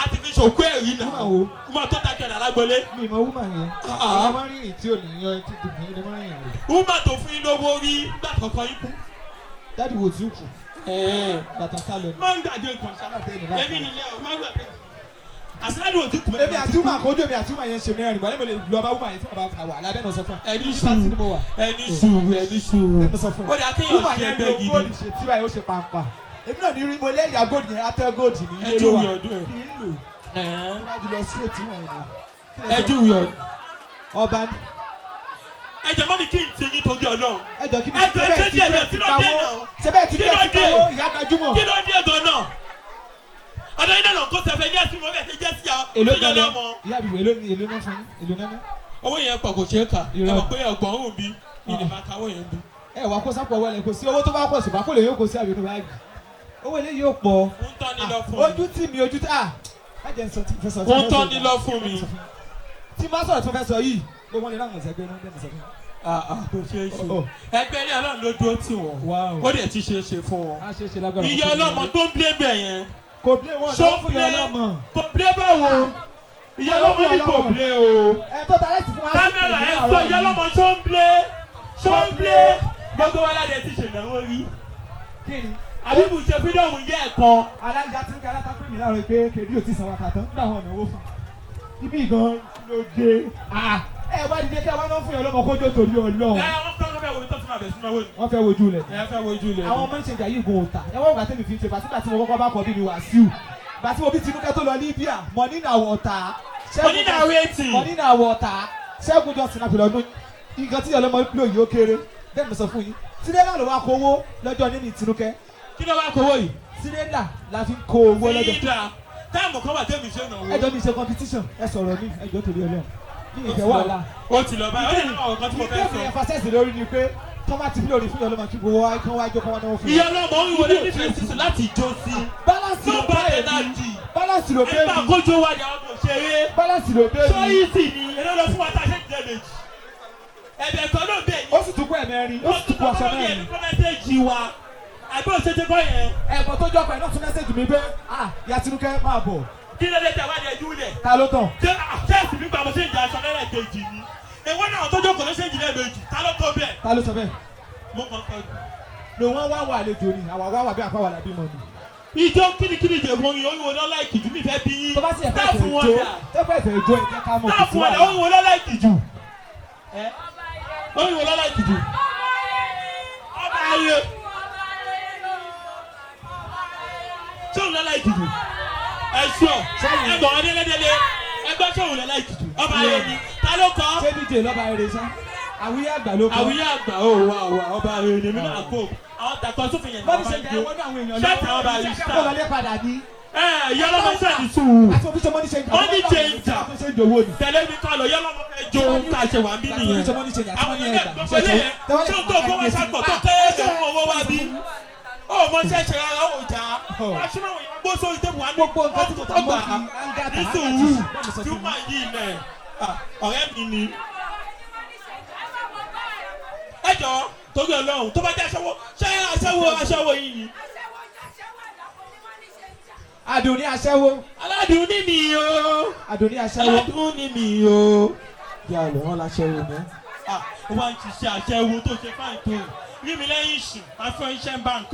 àti fi ṣòkú ẹ̀rí náà wọ́n tó tákì ọ̀dà lágbọ́lé. Mi ìmọ̀ wúmà yẹn. Àwọn máa ń rìnrìn tí ò ní yan tí dùnkún ilé máa ń rìn rìn. wúmà tó fún yín lówó rí gbà kọ̀ọ̀kan yín kú. Dáàdì wo tí ó kù. Bàtà sálọ ni. máa ń gbàgbé nǹkan sábà èmi nìyẹn o máa ń gbàgbé. àṣìláàdì ò tí kù. Èmi àti wúmà kó ojú èmi àti wúmà yẹn ṣe mẹ́rin ìgbà lẹ́mọ̀ lè lọ bá wúmà yẹn tí wọ́n bá wà lábẹ́ náà sọ fún ẹ. ẹni sùúrù ó dà kéèyàn wúmà ṣe yẹn ẹgbẹ́ ló gidi. góòlù ṣe tí báyìí ó ṣe pàǹpà. Èmi náà ní rí mo lẹ́yìn agóòdì yẹn atẹ́ góòdì ní ilé ló wà. Kì í lò. Láti lọ sí ètí wọn yẹn. ẹjú yọ. Ọba ní. ẹ jẹ́ mọ́ mi kí n ti yín torí Ọlọ́run. Ẹ jọ kí ni ẹ jọ ẹ jẹ́ ẹ tí ló dé náà. Ṣé bẹ́ẹ̀ ti bẹ́ẹ̀ ti káwó ìyá gbajúmọ̀. kí ló dé gan náà. ọ̀dọ́ yín náà kó sẹ̀fẹ̀ ní ẹ̀sìn mọ́ bẹ́ẹ̀ ṣe jẹ́ sí ọ. èló gan-an ìyá àbíwò èló náà fún yín èló náà. owó yẹn pọ̀ kò ṣeé kà ẹ mọ̀ pé ọgbọ̀n òun bí ìdè máa kàwé yẹn bí. ẹ wà kó sápò wọlé kò sí owó tó bá pọ̀ ṣùgbọ́n kò lè yóò kó sí àbínú báyìí owó ilé yóò pọ̀. ń tọ́ ni lọ fún mi. ojú tì mí ojú tì májẹ̀ ń sọ tí fẹ́ sọ. ń tọ́ ni lọ fún mi. tí má sọ̀rọ̀ tí wọ́n fẹ́ sọ yìí gbogbo wọn ni láwọn ìṣẹ́gbẹ́ náà dẹ́nu sọ fún mi. kò ṣeé ṣe ẹgbẹ́ ní ọlọ́run ló dúró tì wọ́n ó dẹ̀ ti ṣe é ṣe fún wọn. ìyá ọlọ́mọ tó ń blé bẹ̀ yẹn. kò blé wọn lọ fún ìyá ọlọ́mọ. kò blé báwo ìyá ọlọ́mọ ní kò blé o. ẹ tó ta láti fún wa. kámẹ́rà ẹ sọ ìyá ọlọ́mọ tó ń blé gbogbo wa ládẹ ti ṣèlérò rí. kí ni. àbíbù ṣe fídíọ̀mù yẹ ẹ̀kan. alájà tí ń kí alátakùn mi láàárọ̀ pé kèdí ò ti sanwó àkàtàn nígbà wọn náwó fún ibi gan ló dé. ẹ wá dìde kí a wá náà fún yàn lọ́mọ kójó torí Ọlọ́run. wọ́n fẹ́ wojú lẹ̀. àwọn ọmọ ìṣèjà yìí gun òòtà ẹ wọ́n gbà tẹ́mi fi ń ṣe bàtí tí mo kọ́kọ́ bá kọ́ bí mi Wàsíù bàtí mo bí Tinúkẹ́ tó lọ Libya money na water Ṣẹ́gun Johnson àpèlè ọdún nǹkan tí ọlọ́mọ ń lò yìí ó kéré bẹ́ẹ̀ mo sọ fún yín tirẹ́là ló wá kówó lọ́jọ́ nínú Tinúkẹ́. kí ló wá kówó yìí. tirẹ́là la fi ń kó owó lọ́jọ́. táàmù kan wà tẹ́mi ṣe náà. ẹjọ́ mi ṣe competition ẹ sọ̀rọ̀ mi ẹjọ́ torí Ọlọ́run ní ìfẹ́ wàhálà. ó ti lọ báyìí ó yẹ àwọn kan tí mo fẹ́ sọ. ìfẹ́ fàṣẹ́sì lórí ni pé tọ́mátì bí lórí fún Ọlọ́mọ kí gbowó wájú kán wájú kán wá náwó fún mi. ìyá ọlọ́mọ ń wọlé nífẹ̀ẹ́ sísun láti jó sí. bálánsì ló bẹ́ẹ̀ mi bálánsì ló bẹ́ẹ̀ mi. ẹgbẹ́ àkójọ wa ni àwọn kò ṣeré. bálánsì ló bẹ́ẹ̀ mi. sọ́yìn sì ni èrè lọ fún wa tá a ṣe jẹ méjì. ẹ̀bẹ̀ kan náà bẹ̀ ó sì tún kú ẹ̀mẹ́rin ó sì tún kú ọ̀ṣọ́ mẹ́rin. àbí òṣèṣe kọ́ yẹn. ẹ̀bùn tó jọ́pọ̀ ẹ̀ náà tún mẹ́sẹ̀jì mi pé ìyá Tinúkẹ́ máa bọ̀. kí ló dé tẹ wá ní ẹjú lẹ̀. ta ló tàn. ṣẹ́ẹ̀sì nígbà mo ṣe ń jẹ aṣọ lẹ́lẹ́kejì ni. èwo náà tó jókòó ló ṣe ń jìnnà méjì ta ló tó bẹ́ẹ̀. ta ló sọ bẹ́ẹ̀. mo kàn kọ́ lò wọ́n wá wà àlejò ni àwa wá wà bí àpá wà lábí mọ́ ni. ìjọ kíníkíní jẹ fún yín oríwo lọ́la ìkìjú mi fẹ́ bí yín. tó bá sì ẹ̀fẹ̀ ìfẹ́ ìjó tẹ́fẹ̀ ìfẹ́ ìjó ìjẹ́ ká mọ̀ kò sí wàhálà. oríwo lọ́la ìkìjú. oríwo lọ́la ìkìjú. ọba ayé. sóhun lọ́la ìkìjú. ẹ̀ṣọ́ ẹ̀gbọ́n adélẹ́dẹ́lẹ́ ẹgbẹ́ sóhun lọ́la ìkìjú. ọba ayé ni ta ló kọ́. ṣé díje lọ́ba eré sá àwíyé àgbà ló kọ́. àwíyé àgbà ó wà ọba ayé ni mi náà kó àwọn tàkọ́ sófin yẹn. bọ́dí ṣe jẹ́ wọ́n ní àwọn èèyàn ṣẹ́ẹ̀tì àwọn ọba yìí ṣe kó lọlé padà ní. yọlọmọ sẹ́ẹ̀dì sùúrù. àti òfin ṣe mọ́ni ṣe ń jà. mọ́ni ṣe ń jà. tẹ̀lé mi kọ́ lọ yọlọmọ fẹ́ jó ká ṣe wà bí nìyẹn. àwọn ilé gbọ́dọ̀ lé yẹn tí o tó kó wá sàgbọ̀ tó kéèké fún owó wá bí. ó mọ ṣẹ́ṣẹ́ rárá ó jà. aṣọ́nàwó yẹn gbó sórí tẹ́bù wá ní ọgbà ní sùúrù tí ó máa yí ilẹ̀ ọ̀rẹ́ mi ni. ẹ jọ torí Ọlọ́run tó bá jẹ́ aṣẹ́wó yìí ni. Àdùnní aṣẹ́wó. aládùn ní mi o. Àdùnní aṣẹ́wó. aládùn ní mi o. bí a lè wọ́n láṣẹ́wó mọ́. ó wá ń ṣiṣẹ́ aṣẹ́wó tó ṣe fáìn tó rí mi lẹ́yìn ìṣù máa fún iṣẹ́ bank.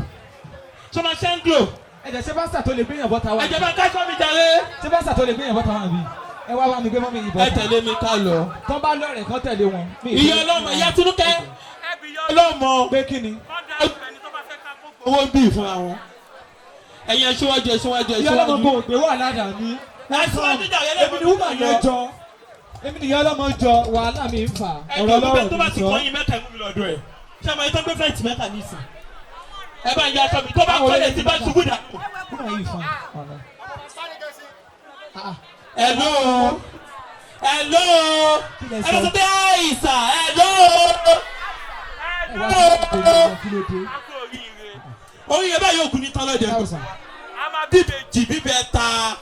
sọ ma ṣe ń glò. ẹ̀jẹ̀ ṣé báṣà tó lè gbéyàn bọ́ta wá. ẹ̀jẹ̀ bá káṣọ́ mi jàre. ṣé báṣà tó lè gbéyàn bọ́ta wá bí. ẹ wá wá mi gbé mọ́ mi ìbọn. ẹ tẹ̀lé mi ká lọ. tọ́ bá lọ́rẹ̀ kan tẹ̀lé wọn. ìyá ọlọ́mọ ìyá Tinúkẹ́. ẹbí ìyá ọlọ́mọ. pé kí ni. owó ń bì fún àwọn. ẹ̀yin ẹ ṣíwájú ẹ ṣíwájú ẹ ìyá ọlọ́mọ ṣíwájú. kò gbé wà ládàá mi. ẹ ṣíwájú jà yẹlẹ èmi ni wúmà yẹn jọ. èmi ni ìyá ọlọ́mọ jọ wàhálà mi ń fà. ọ̀rọ̀ lọ́rọ̀ tó bá ti kọ́ yín mẹ́ta mú mi lọ́dọ̀ ẹ̀. ṣé àmọ́ ẹ tó gbé fẹ́ǹtì mẹ́ta nísìn. ẹ bá ń ya aṣọ mi tó bá kọ́lé tí bá ṣubú dà. hello hello ẹ bá sọ pé àìsà hello. oyin ẹ bá yóò kún ní tọ́lọ́dẹ̀ kò sàn. a máa bíbejì bíbẹ̀ ta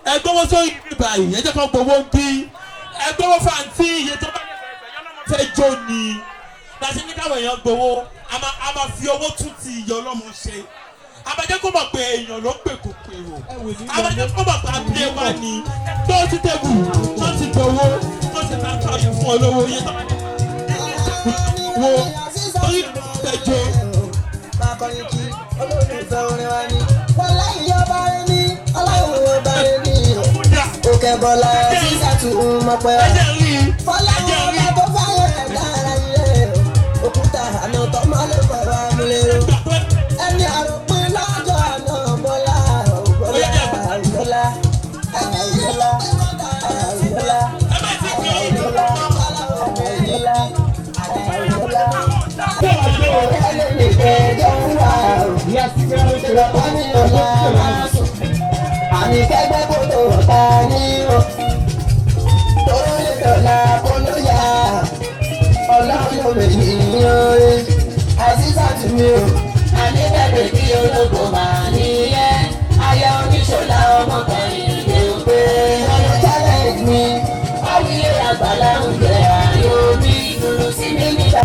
ẹgbẹ́wọ́ sórí bíbá yìí ẹ jẹ́ kó gbowó ń bí ẹgbẹ́wọ́ fàǹtì iye tó bá fẹ́ jó ni láti ní káwọn èèyàn gbowó a máa fi owó tún ti ìyá ọlọ́mọ ṣe abajẹ́ kó mọ̀ pé èèyàn ló pè kò pèrò abajẹ́ kó mọ̀ pé abúlé wa ni tó ti tẹ̀bù tó ti gbowó tó ti ta tọ́ yìí fún olówó iye tó bá dé wo orí ìtẹ̀jọ́. Akọrin kí olólùfẹ́ orin wa ni. Wọ́n láyé ọba rẹ̀ ní ọláwọ̀ ọba rẹ̀ ní. Òkè bọ̀lá sísàtú mọ̀pẹ́ wa. Fọláwọ̀ ọba tó fáyọ̀ ẹ̀dá ara yẹ. Òkúta àná tọ́mọ ló fọ̀rọ̀ amúlérò. Ẹni àròpin lọ́jọ́ àná bọ́lá òbọ́lá àìbọ́lá àìbọ́lá àìbọ́lá àìbọ́lá àìbọ́lá àìbọ́lá. àní kẹ́gbẹ́ kó tó ọ̀tá ní o. Torí lè dọ̀la kó ló yá. Ọlọ́run ló lè ní oore. Àṣìṣà tù mí o. Àní kẹ́gbẹ́ kí ológo máa níyẹn. Ayé oníṣòlá ọmọkùnrin lè gbé. Ọ̀nà challenge mi. Àwílé àgbàlá ń jẹ àyò mi. Dúró sí mi níta.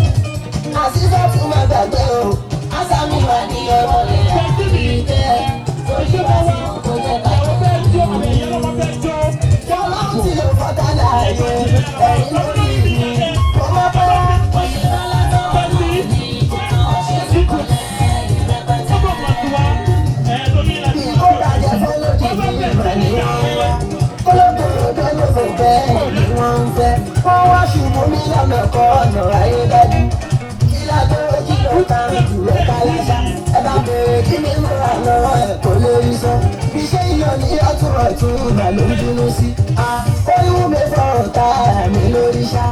Àṣìṣà tù má gbàgbé o. Àṣà mi wà ní ọwọ́ rẹ̀ àti ìjẹ́. Oṣù bá sí ọkọ̀ jẹ́ káyọ̀ fẹ́ jó. Ọlọ́run tí ló fọ́tà láàyè. Ẹ̀yin lórí mi. Mo máa bá ìkódàjẹ́ fọlọ́jì ní ìmọ̀lẹ́ wa. Kólókòròdó ló fò bẹ́ẹ̀ ni wọ́n ń fẹ́. Wọ́n wá ṣubú mi lọ́nà kan ọ̀nà ayé dájú. Kí ládó ojú ló ta jù ẹ̀ kálásá. Ẹ bá bèrè kí ni mo rà lọ́wọ́ ẹ̀ kò lórí sọ. Iṣẹ́ iyọ̀ ní ọ̀tún ọ̀tún ìgbà ló ń dúró sí. Oyún mi fọ̀rọ̀ ta àmì lórí ṣá.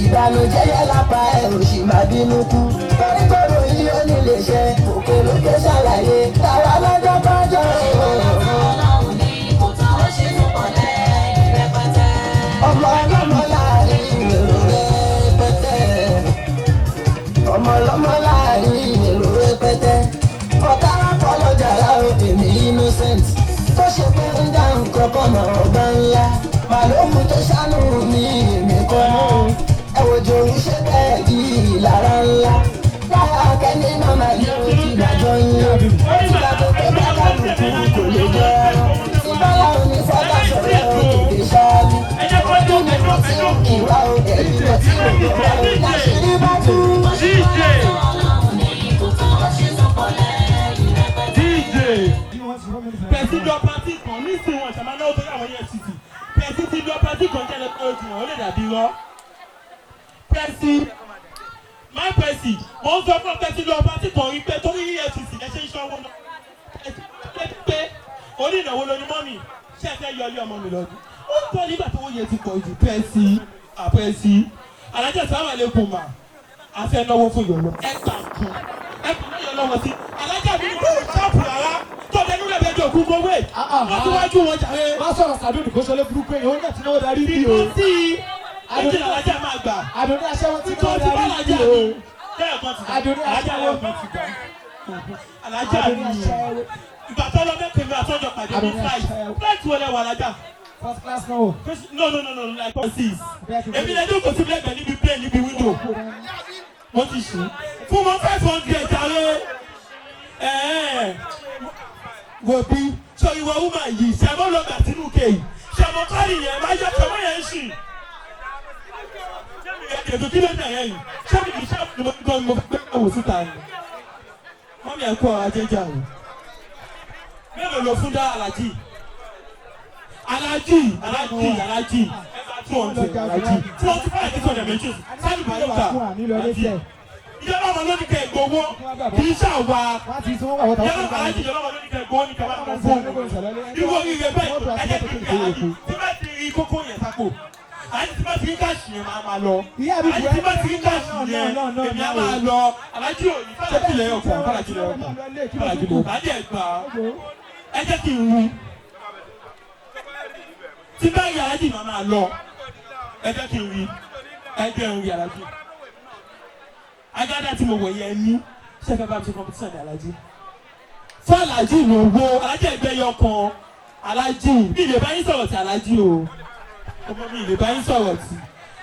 Ìbànújẹ́ yẹ lápá ẹ̀ ò sì máa bínú kú. Torí gbọ́dọ̀ yí ó nílé iṣẹ́ òkè lókè ṣàlàyé. Tàwa lọ́jọ́ bájọ́ ọmọ ọlọ́mọ láàrin èrò rẹpẹtẹ. Ọmọ ọlọ́mọ láàrin èrò rẹpẹtẹ. Ọ̀tá rápọ̀lọ́jà láwọn èmi innocent. Tó ṣe pé ń dá nǹkan kan mọ̀ ọgbà ńlá. Màlúù tó ṣàánú mi èmi kọ́ mọ́. Ẹ̀wòjò ṣe bẹ́ẹ̀ di ìlara ńlá. Lára kẹ́ni màmá ní ojú ìdájọ́ ńlá. Ìgbà tó pé bá kálukú kò lè jẹ́ ẹran. Ìbára òní fọ́tà sọ̀rọ̀ òkè ṣáájú. Ọdún mi ló ti ń ìwà òkè ìlú tí mo lọ wá o. Láṣìírí bá tú. Pẹ̀sì lọ pàtí kan nísìnyí wọn ṣàmánà ó tó yà wọ́n yẹ títì. Pẹ̀sì ti lọ pàtí kan jẹ́ lọ́pọ̀ ojú wọn ó lè dàbí rọ́. Pẹ̀sì máa pẹ̀sì mo ń sọ fún pẹ̀sì lọ pàtí kan rí pé torí EFCC ẹ ṣe ń ṣọ́ wọn náà. Pé orí ìnáwó lóní mọ́mì ṣe fẹ́ yọ ilé ọmọ mi lọ́dún. Ó ń tọ́ nígbà tó wọ́n yẹ ti pọ̀ jù pẹ̀sì àpẹ̀sì. Alájà sáwọn àlékún mà á fẹ́ náwó fún ìyọ̀lọ́. Ẹ gbà kan ẹ kò ní ìyọ̀lọ́wọ́ sí. Alájà mi kò ṣọ́ọ̀pù rárá. Tọ́jú ẹnu rẹ̀ bẹ́ẹ̀ òkú gbowó ẹ̀. Wọ́n ti wájú wọn jàre. Má sọ̀rọ̀ sàdúrà kó ṣọlé burúkú èèyàn ó ń dàtí náwó darí bí o. Ìbọn sí i. Ẹjẹ alájà máa gbà. Àdùnní aṣẹ́wó tí Ìbọn náwó ti bá darí alájà bí o. mi. Bẹ́ẹ̀ kan ti gbà. Àdùnní Alájà aṣẹ́wó. lẹ́ẹ̀kan ti gbà. Alájà Àdùnní mi. aṣẹ́wó. Ìgbà tó lọ mẹ́kọ̀ọ́ mi àtọ́jọ pàdé ní Àdùnní flight. aṣẹ́wó. Flight wọlé wà alájà. First class náà. No, like six. Èmi lè dúró sí lẹ́gbẹ̀ẹ́ níbi plane níbi window. Wọ́n ti ṣe. Fún wọn 500 jàre. Wò bí sọ ìwọ woman yìí ṣàmọ́ lọ́gbà sínú kéyì. Ṣàmọ́ kárì yẹn máa yọ ṣàmọ́ yẹn ṣì. Ètò kí ló dé yẹn yìí? Ṣé mi ṣe àfihàn mo fẹ́ wò síta ni? Mọ́mí ẹ̀ kọ́ ajẹ́jà o. Mélòó lo fún dá alájì? Alájì. Ẹ bá 200 alájì. 25 ní sọ̀dọ̀ méjì. Sáàlì Bàlúkà. Ìjọba ọmọ lónìí kẹ gbowó. Kì í ṣàwà. Ìjọba alájì ìjọba ọmọ lónìí kẹ gbowó ní kẹwàá kan fún un. Irú oríire bẹ́ẹ̀ ẹ̀jẹ̀ kì í fi alájì. Tí bá ti rí kókó yẹn sápò. Àyè tí bá ti rí káàṣì yẹn máa lọ. Àyè tí bá ti rí káàṣì yẹn èmi á máa lọ. Alájì òní fàlàjì lẹ́yìn ọ̀kan. Fàlàjì lẹ́yìn ọ̀kan. Bàjẹ́ gbà. Ẹ jẹ́ kí n wú. Tí bá yà alájì máa lọ. Ẹ jẹ́ kí n rí. Ẹ jẹ́ n rí alájì. Agádá tí mo wọ̀ yẹn ní ṣẹ́fẹ́ bá mi ṣe competition ní alájí. Fún alájí ló wo alájí ẹgbẹ́ yọ kan alájí mi lè bá yín sọ̀rọ̀ sí alájí o. Ọmọ mi lè bá yín sọ̀rọ̀ sí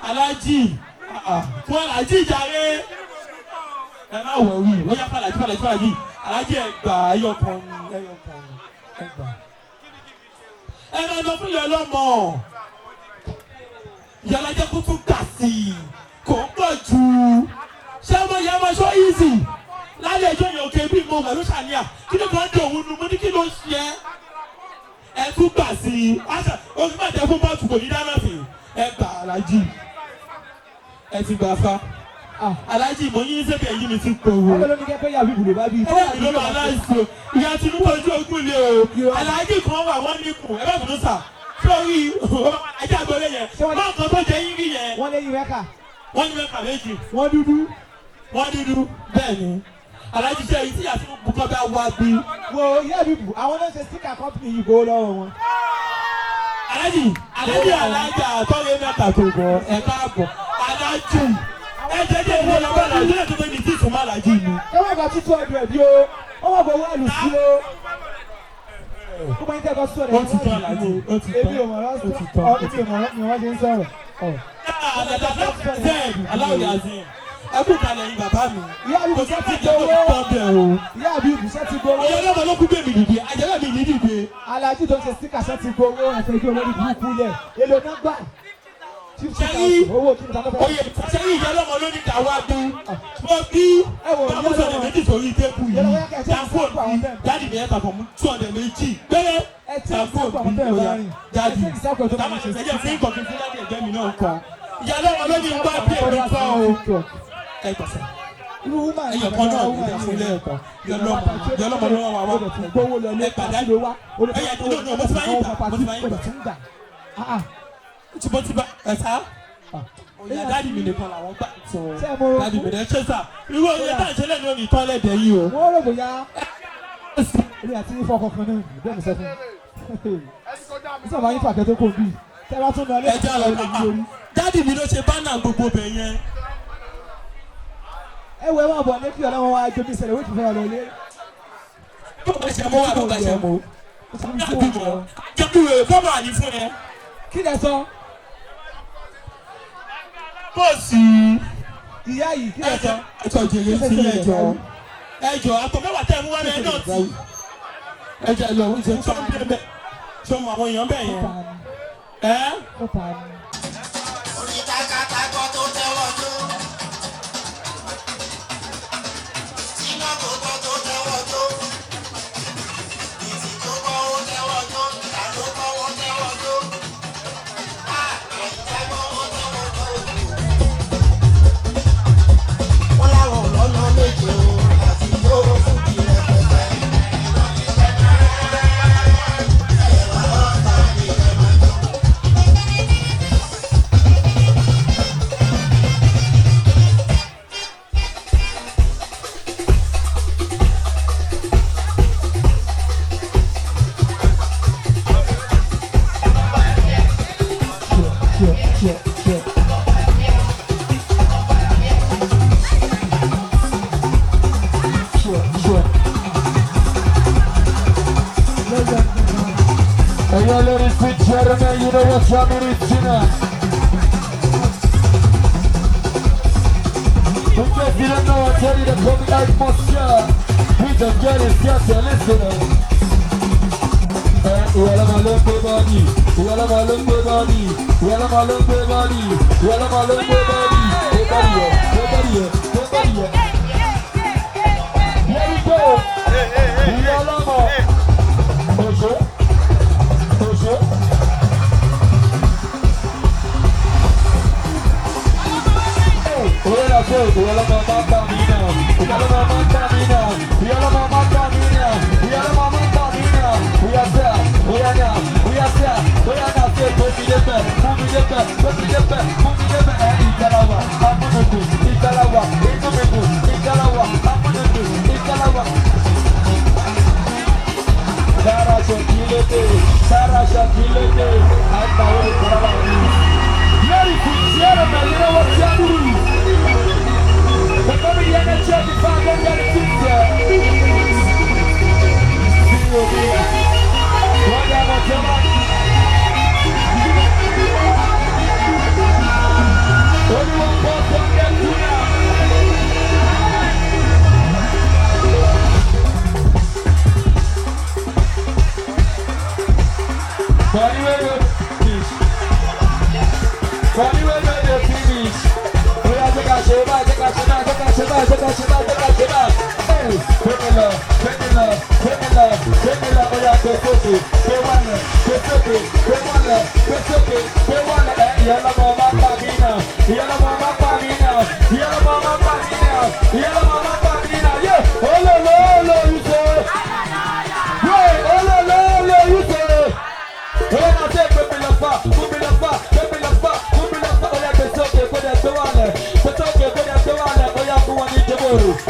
alájí fún alájí jàre. Ẹ má wọ̀ wí ó yá fàlàjí alájí ẹgbà ẹyọ kan ẹgbà. Ẹ máa lọ fún ìyá ọlọ́mọ. Ìyá alájẹ́ kó tún kà sí i kò ń pọ̀ jù ṣé ọmọ ìyá ọmọ ṣọ́ easy lálẹ́ ẹjọ́ yẹn òkè bí mo màlúù ṣàníyà kí ló kàn ń dòwú nu mo ní kí ló ń ṣe ẹ tún gbà sí i àṣà oṣù bàtẹ fún bọ́ọ̀tù kò ní dáná sí ẹ gbà alájì ẹ ti gbà fa alájì mo yín sẹ́kẹ̀ yín mi ti pọ̀ wò. Ọmọ ló ní kẹ́kẹ́ yà bíbù ló bá bí. Ọwọ́ mi ló máa láìsí o ìyá Tinubu ojú ogun lé o alájì kan wà wọ́n ní kù ẹ bá bùnú sà sórí ajá àgbọ̀lẹ̀ yẹn máa kan tó jẹ́ yín rí yẹn. Wọ́n lé yín mẹ́kà. Wọ́n ní mẹ́kà méjì. Wọ́n dúdú. Wọ́n dúdú bẹ́ẹ̀ ni alájí ṣe èyí tí àti bùkọ́ bá wá bí. wo ìyá mi bù àwọn náà ṣe síkà kọ́mpìnì yìí gbowó lọ́wọ́ wọn. alájí alájà tọ́lé mẹ́ta tó bọ̀ ẹ̀ka àbọ̀ alájí ẹ̀jẹ̀ ìwé lọ́wọ́ alájí náà tó tóbi tí ìsúnmọ́ alájí mi. ẹ wọ́n gba 200 bí o ó wọ́n bọ̀ wọ́n àlù sí o. kó máa ń tẹ́kọ̀ sọ̀rọ̀ ó ti tán alájí ó ti tán èmi ò mọ̀ ọ́ èmi ò mọ̀ ọ́ ni wọ́n ṣe ń sọ̀rọ̀. aláwọ̀ yà sí ẹkú kalẹ̀ yìí bàbá mi. ìyá mi bùsẹ̀ ti gbowó ìyá mi bùsẹ̀ ti gbowó. ìyá ọlọ́mọ ló kú bẹ́ẹ̀ mi dìde àjẹbẹ́ mi ní dìde. alájí tó ń ṣe síkà ṣẹ́ ti gbowó ẹ̀fẹ̀ ìjọ olórí burúkú lẹ̀ èlò náà gbà. owó kí n ta lọ́fẹ̀ẹ́. oye sẹ́yìn ìyá ọlọ́mọ ló ní ká wá bí mo bí báwo sọ̀rọ̀ méjì sórí tẹ́kù yìí jáfó bí jáde ní ẹ̀ka fọ̀mù 200 méjì péré jáfó bí oya jáde táwọn ẹ̀jẹ̀ fún ìkọ̀kí fún jáde ẹ̀jẹ̀ mi náà kọ́ ìyá ọlọ́mọ ló ní gbọ́ bí èmi kọ́ o ẹ̀ gbọ̀sẹ̀ ẹ̀yọ̀ kan náà kò dà fún ilé ẹ̀kọ́ yọlọ́mọ ló wà wá ẹ̀ pàdánù ẹ̀yà tó lónìí mo ti máa ń gbà mo ti bá ẹ̀sà ìyá dáàdì mi nìkan làwọn gbà tó dáàdì mi nìkan ṣe sà irú oye tá à ń ṣe lẹ́nu òní tán lẹ́dẹ̀ yìí o. wọ́n rò bóyá èmi àti ifọ̀ kankan náà bẹ́ẹ̀ ni sọ fún mi sọ ma yín fàkẹ́ tó kò bí tẹ́lá tó lọ lẹ́yìn ẹja lọ lórí. dáàdì mi ló ṣe bánà gbogbo bẹ̀ yẹn. ẹ wọ ẹ máa bọ̀ ní kí ọlọ́wọ́ wa jó bí ṣẹlẹ̀ wíìtì fún ọ lọ lé. bó bá ṣe mọ́ wà bó bá ṣe mọ́. jẹ́kúrò fọ́ọ̀mù àní fún ẹ. kí lẹ sọ. bọ́ọ̀sì. ìyá yìí kí lẹ sọ. ẹjọ jèrè sí ẹjọ àpò mẹ́wàá tẹ̀ mú wá bẹ́ẹ̀ náà tì. ẹjọ lọ wọ́n ṣe ń sọ́n bẹ́ẹ̀ bẹ́ẹ̀ sọ́mọ àwọn èèyàn bẹ́ẹ̀ yẹn. Onítakàtàkọ́ tó tẹ́wọ́ tó. Tíná tó gbọ́ tó tẹ́wọ́ tó. Ìtì tó gbọ́ ó tẹ́wọ́ tó. Ìtà tó gbọ́ ó tẹ́wọ́ tó. Àìjágbọ́ ó tẹ́wọ́ tó. Wọ́n láwọn lọ́nà méje o àti yóò fún kí rẹpẹtẹ. Ẹ̀wà ọ̀tá ni ẹ máa jó. Hey, ladies and gentlemen, you know what time it is tonight. In case you don't know, I tell you the coming atmosphere. We just get it, just a listener. Wala malumbe body, wala malumbe body, wala malumbe body, wala malumbe body. Everybody, everybody. Here we go. Wala mo. Okay. Sarah Shakilete, I'm Paolo Caravani. Ladies and gentlemen, you know what's happening? The very energetic band of the future. Anyone wants to get to now?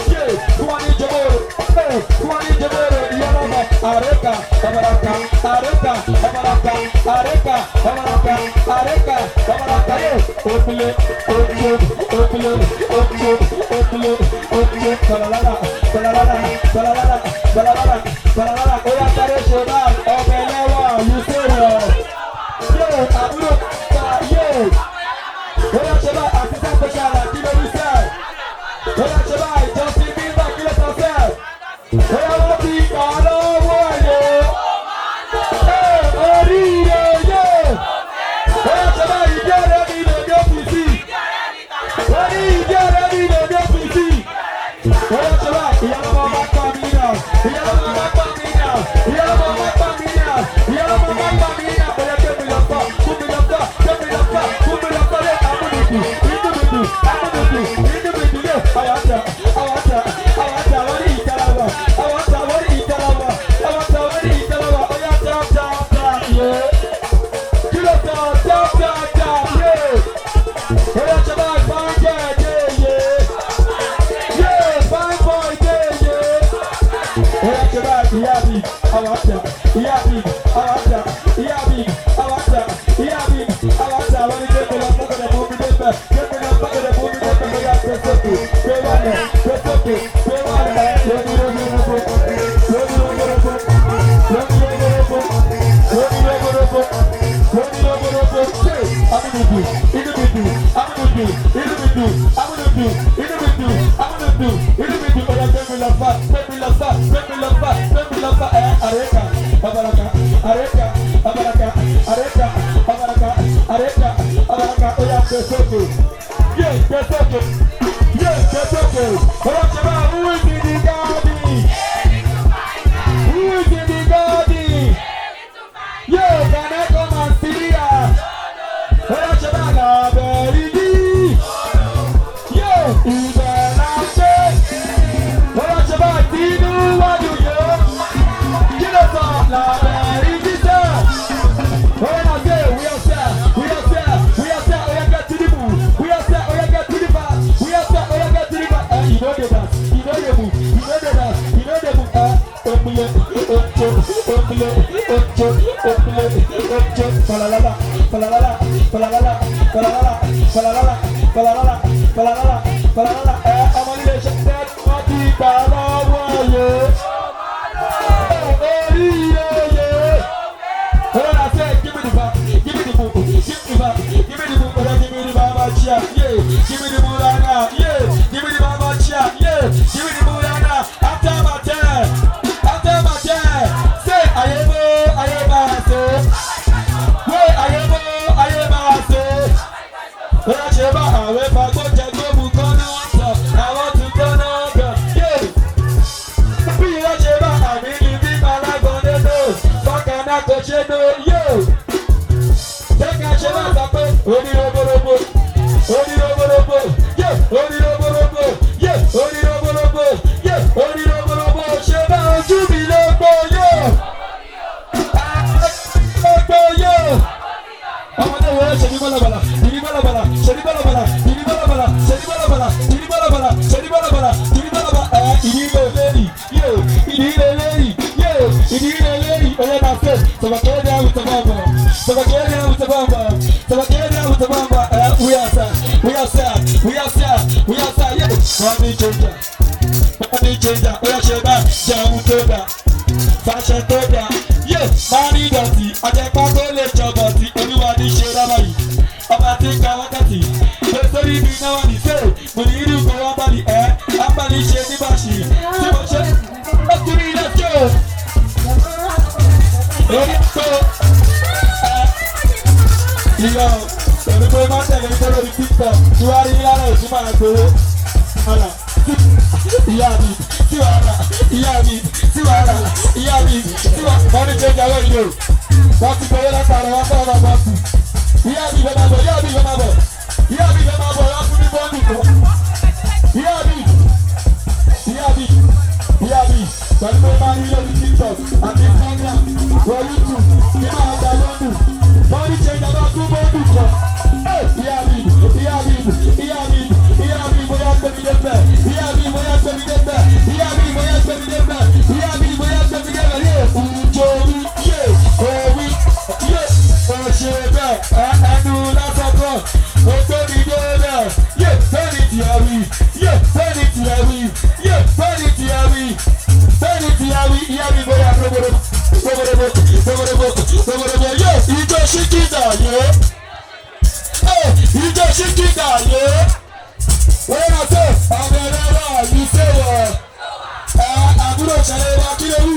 Yeah, Joe. ṣíkìdà yé. Ìjọ ṣíkìdà yé. Wọ́n yà tó ọmọ ẹlẹ́wà yìí sẹ́wọ̀. Àbúrò ṣẹlẹ̀ wa kí ló wù?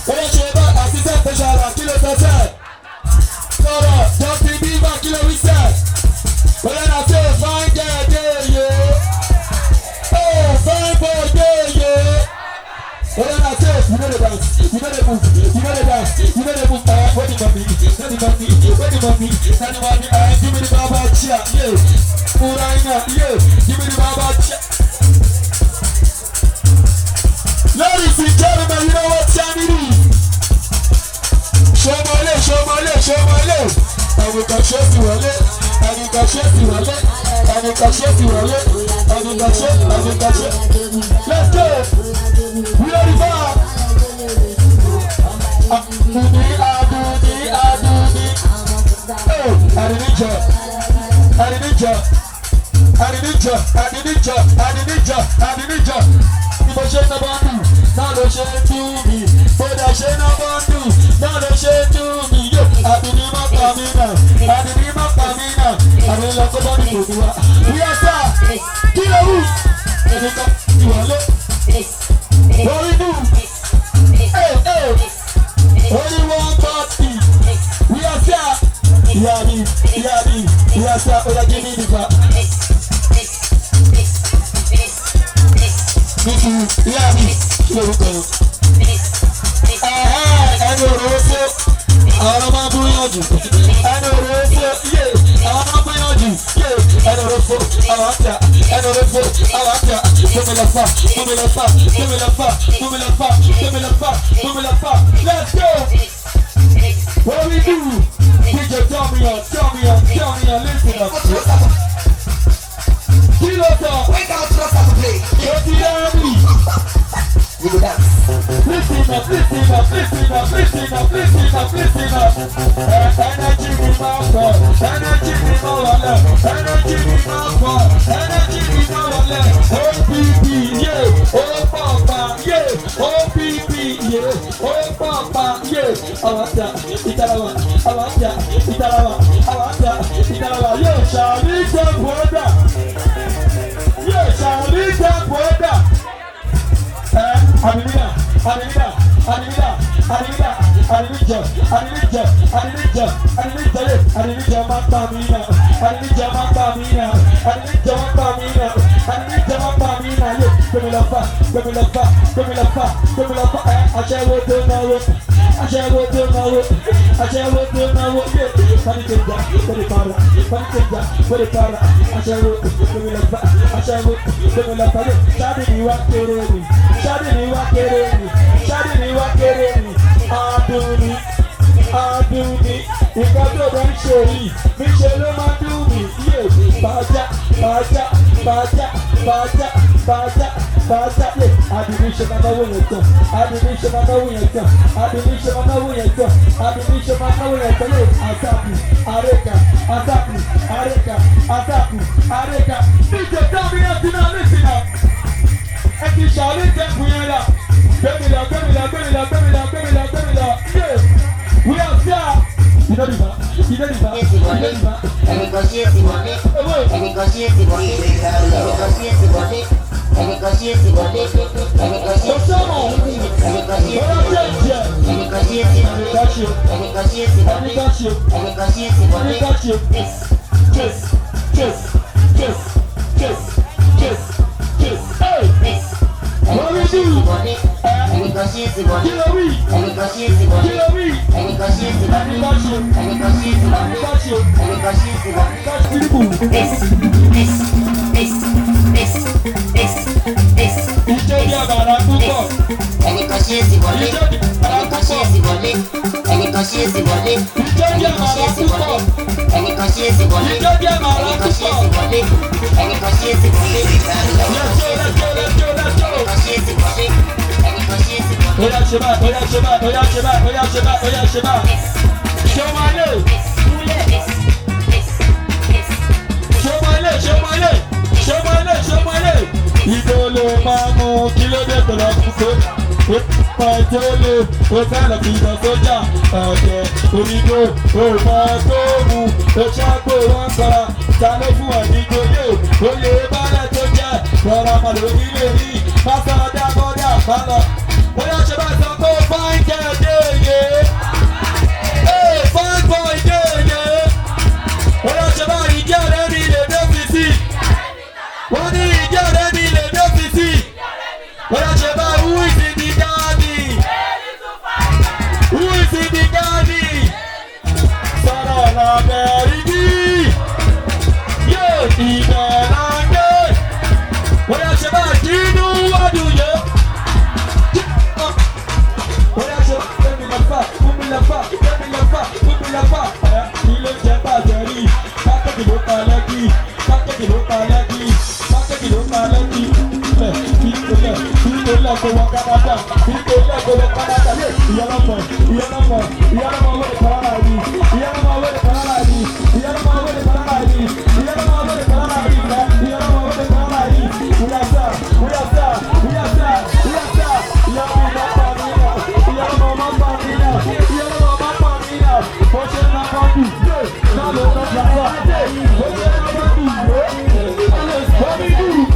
Wọ́n yẹ ṣe bá àṣìṣe ìpèsàlà kí ló sọ́sẹ̀? Sọ̀rọ̀ Justin Bieber kí ló wí sẹ̀? Wọ́n yà tó fine girl dé yé. Fine boy dé yé. Wọ́n yà tó you know the dance, you know the move, you know the dance, you know the move. What the mommy, what the mommy, what the mommy, what the mommy. Give me the baba chair, yeah. Uraina, yeah. Give me the baba chair. Ladies and gentlemen, you know what time it is? Show my leg, show my leg, show my leg. And we can show you a leg, and you can show you a leg, and you can show you a leg, and you can show, and you can show. Let's go. We are the bar. Adudi. Oh, Adidija. Bó ṣe ná bá dùn, náà ló ṣe ń dùn mí. Bódà ṣe ná bá dùn, náà ló ṣe ń dùn mí. Àdùnní má pa mí náà, àdùnní má pa mí náà. Àdùnní lọ kó bá mi kò dùn wá. Wíyá sá, kí ló wù? Èmi kan ìwọlé. Orí dùn. Only one party. Wíyá sá, ìyá mi, wíyá sá, ó yá kí ní ìdìbà. Yeah, ẹni òróró àwọn ọmọ abúyànjú ẹni òróró àwọn ọmọ abúyànjú ẹni òróró àwọn àjà ẹni òróró àwọn àjà tómìlẹ́fà. Let's go. What we do? DJ tell me on, listen up. Kiloton, Wake up, trust us to play. You go dance. Listen up. Energy be my fault. Energy be my wallet. OPP, yeah. Oh papa, yeah. OPP, yeah. Oh papa, yeah. Awata, Italawa. Yo, Charlie Brother. Adidija. Adidija má pa mí náà. Gbẹ̀mí lọ fà. Aṣẹ́wó tó náwó. Panikeja, gbẹ̀mí para. Aṣẹ́wó, gbẹ̀mí lọ fà. Ṣáàdì ni wá kéré mi. Adùnní, nǹkan tó bá ń ṣe yìí, níṣẹ́ ló máa dùn mí. Bàjá. Adùnní ṣe máa náwó yẹn tán. Àrèkà. Níjẹ̀ táwọn yẹn ti náà lẹ́sìn náà. Ẹ ti ṣàlẹ́ tẹ̀kùn yẹn rà. Gbẹ̀mílà. We are there. You know the back. What we do? Oya Sheba. Show my leg. Ìdòlè máa mú kí ló dé tó lọ fún tó. Pẹ̀tẹ́lẹ̀ ó fẹ́ lọ fi lọ sójà ẹ̀jẹ̀ onígbò ó máa tó mu ó ṣàgbó wọn kọ́ra ta ló fún ẹ̀ ní gbòdè ó lè bálẹ̀ tó jẹ́ rọra màlúù nílé rí má sọ ọdá bọ́dà má lọ. Bóyá ṣe bá sọ pé fáìn kẹ́ẹ̀dé yé fáìn bọ̀ ìdé yé bóyá ṣe bá ìdí ọ̀rẹ́ mi lè dé fi sí wọ́n ní ìdí ọ̀rẹ́ mi lè dé fi sí bóyá ṣe bá wú ìsìn ní gáàdì wú ìsìn ní gáàdì sọ̀rọ̀ lọ́bẹ̀rì bí yóò ìbẹ̀ láńgbé bóyá ṣe bá dínú wádùn yé. Bóyá ṣe fẹ́mi lọ́fà fúnmi lọ́fà fẹ́mi lọ́fà fúnmi lọ́fà ilé jẹ́ bàjẹ́ rí pákẹ́jì ló pa lẹ́kì pákẹ́jì ló pa lẹ́kì pákẹ́jì ló pa lẹ́kì ìtòlẹ̀ kò wọ Canada ìtòlẹ̀ kò wọ Canada ìyálọ́mọ̀ ìyálọ́mọ̀ ìyálọ́mọ̀ wọlé kọ́lá rí ìyálọ́mọ̀ wọlé kọ́lá rí ìyálọ́mọ̀ wọlé kọ́lá rí ìyálọ́mọ̀ wọlé kọ́lá rí ìyálọ́mọ̀ wọlé kọ́lá rí wíyásá wíyásá wíyásá wíyásá ìyálọ́mọ̀ máa pa mí náà ìyálọ́mọ̀ máa pa mí náà ìyálọ́mọ̀ máa pa mí náà bó ṣe ń náà bọ́ọ̀dù náà ló ń lọ gbàgbọ́ bó ṣe ń náà bọ́ọ̀dù bọ́ọ̀dù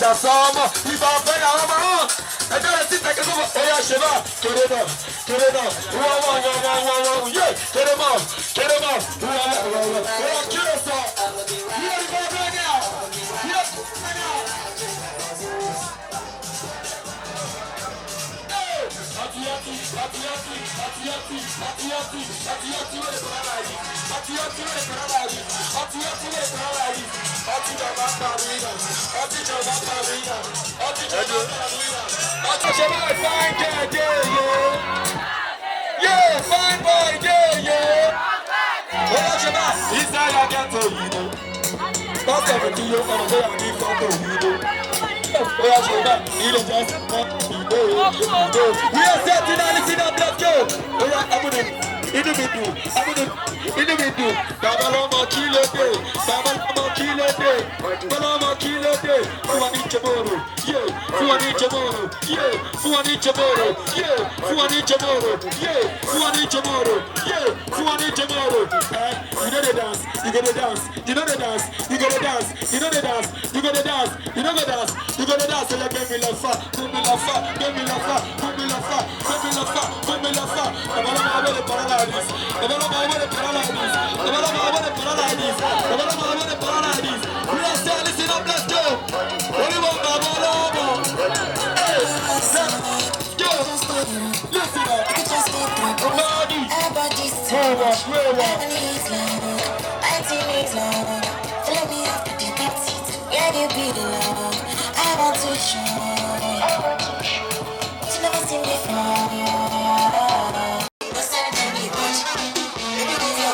padà sọ ọmọ ìgbà ọ̀fẹ́ làwọn ọmọ hàn ẹjọ́ rẹ̀ sí tẹ̀kẹ́ sọ́mọ ó yà ṣe bá kéré náà wọ́n yé kéré mọ́ wọ́n kéré sọ yóò rí bọ́ bẹ́ẹ̀ ní à yóò fine boy, inside I get to you know. That's everything you want to say, I need to you know. We are just we are setting on the scene of let's go. We are individu. Babalama kilode. Fuani chamoro. Fuani chamoro. You know the dance. You gotta dance. You know the dance. So you give me love, give me love. We are still listening up, let's go. What do you want, Babalama? Hey, yo, listen up. Yeah, you be the love I want to show. But you never seen before. What's that baby bunch? Baby with your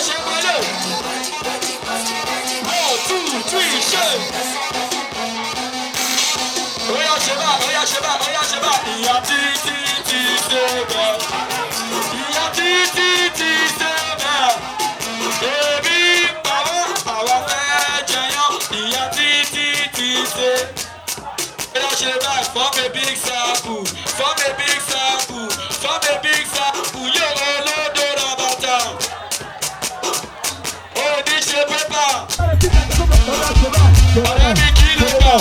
Shemole. 1, 2, 3, shake. Oya Sheba. Iya ti sebe. Baby, power fejeyan. Iya ti se. Oya Sheba from a big sample. Yo olodo rabata. Oh, this is paper. Ọ̀rẹ́ mi kí ló bá?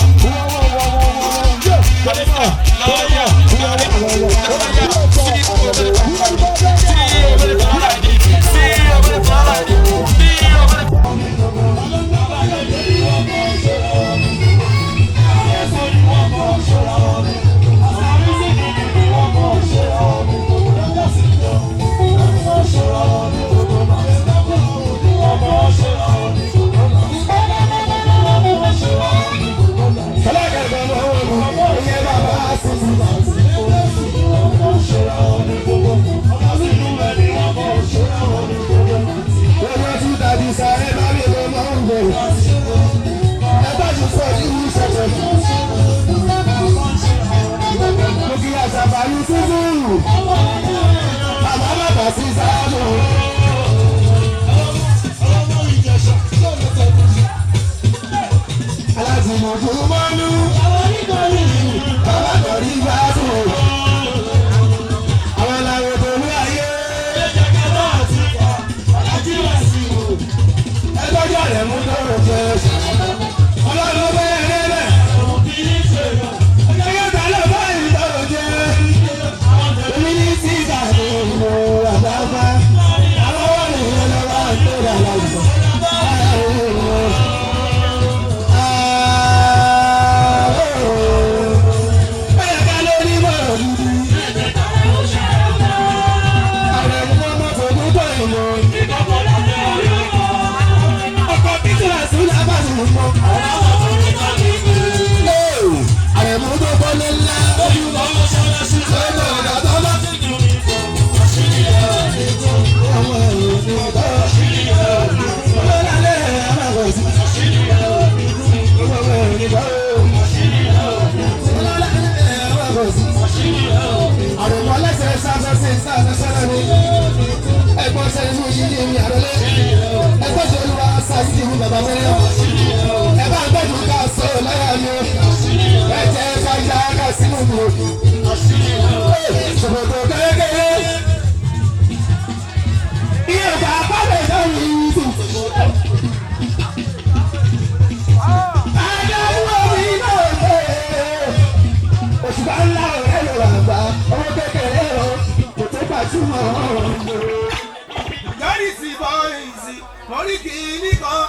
Ìjáde sí bọ́ìsì, mo rí kìíní kan.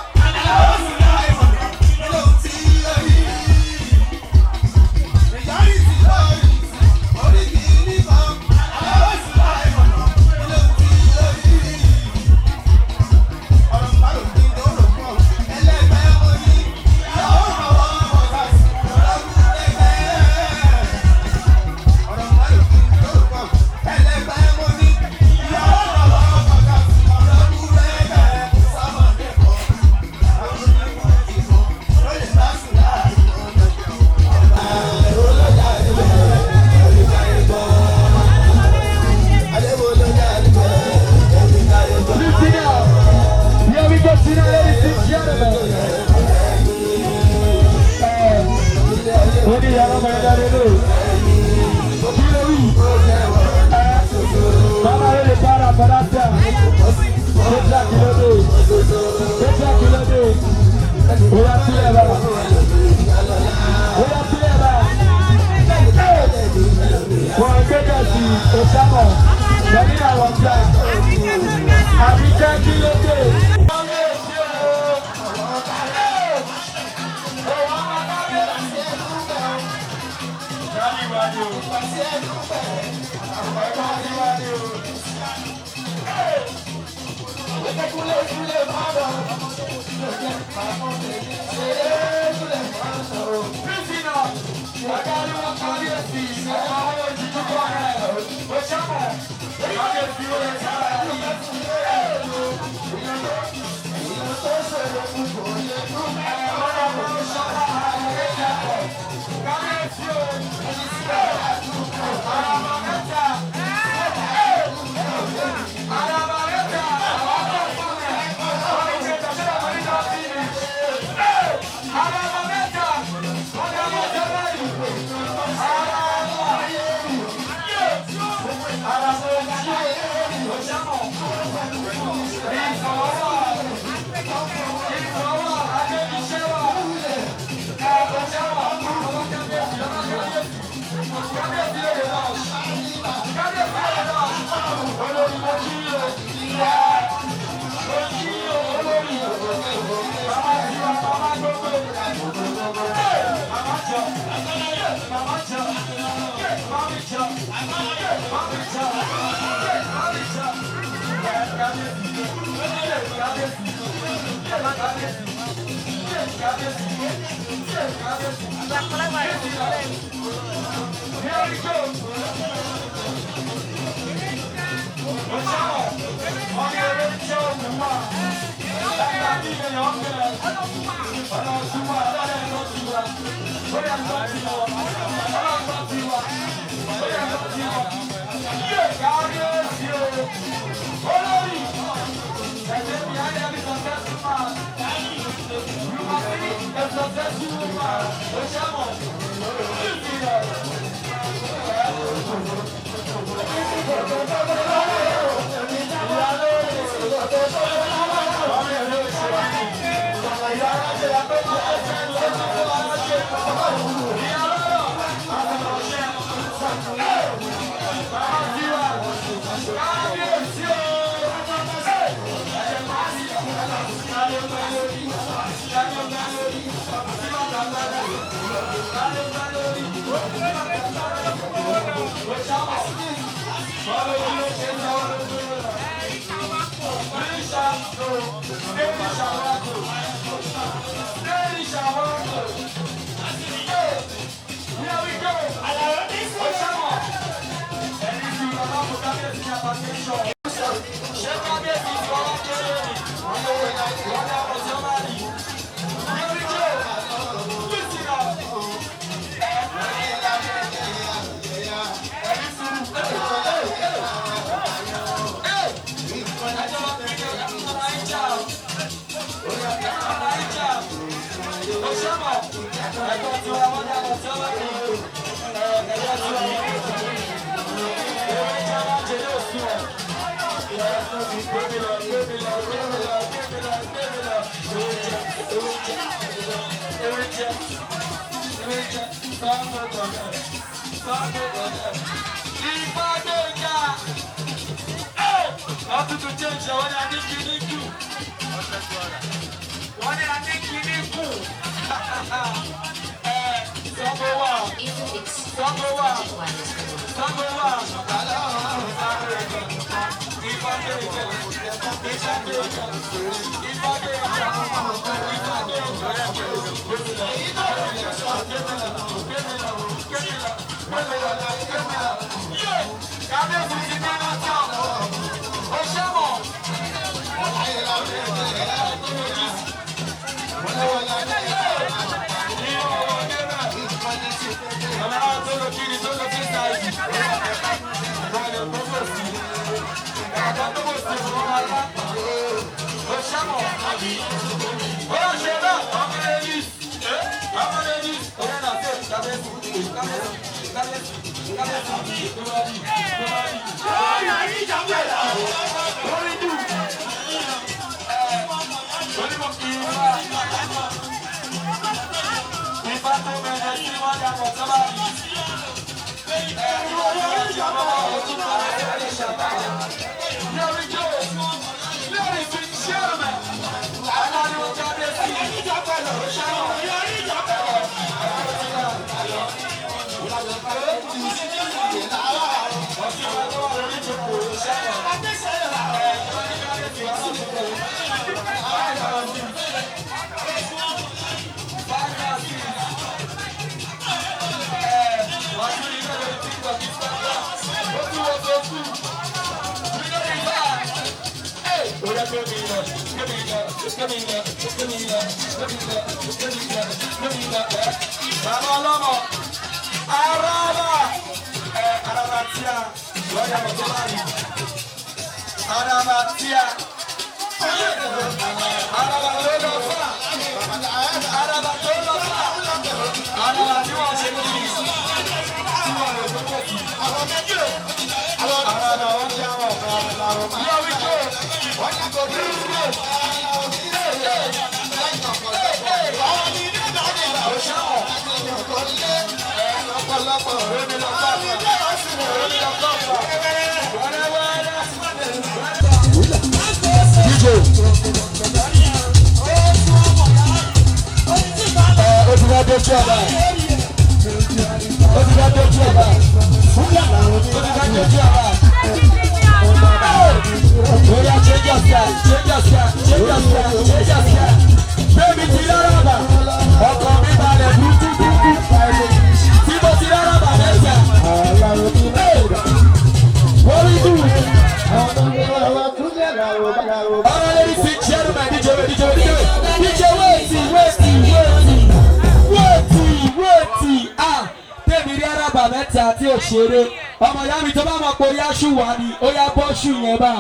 Àti òṣèré ọmọ ìyá mi tó bá mọ̀ pé oyá ṣù wá ni ó yá bọ́ ṣù yẹn bá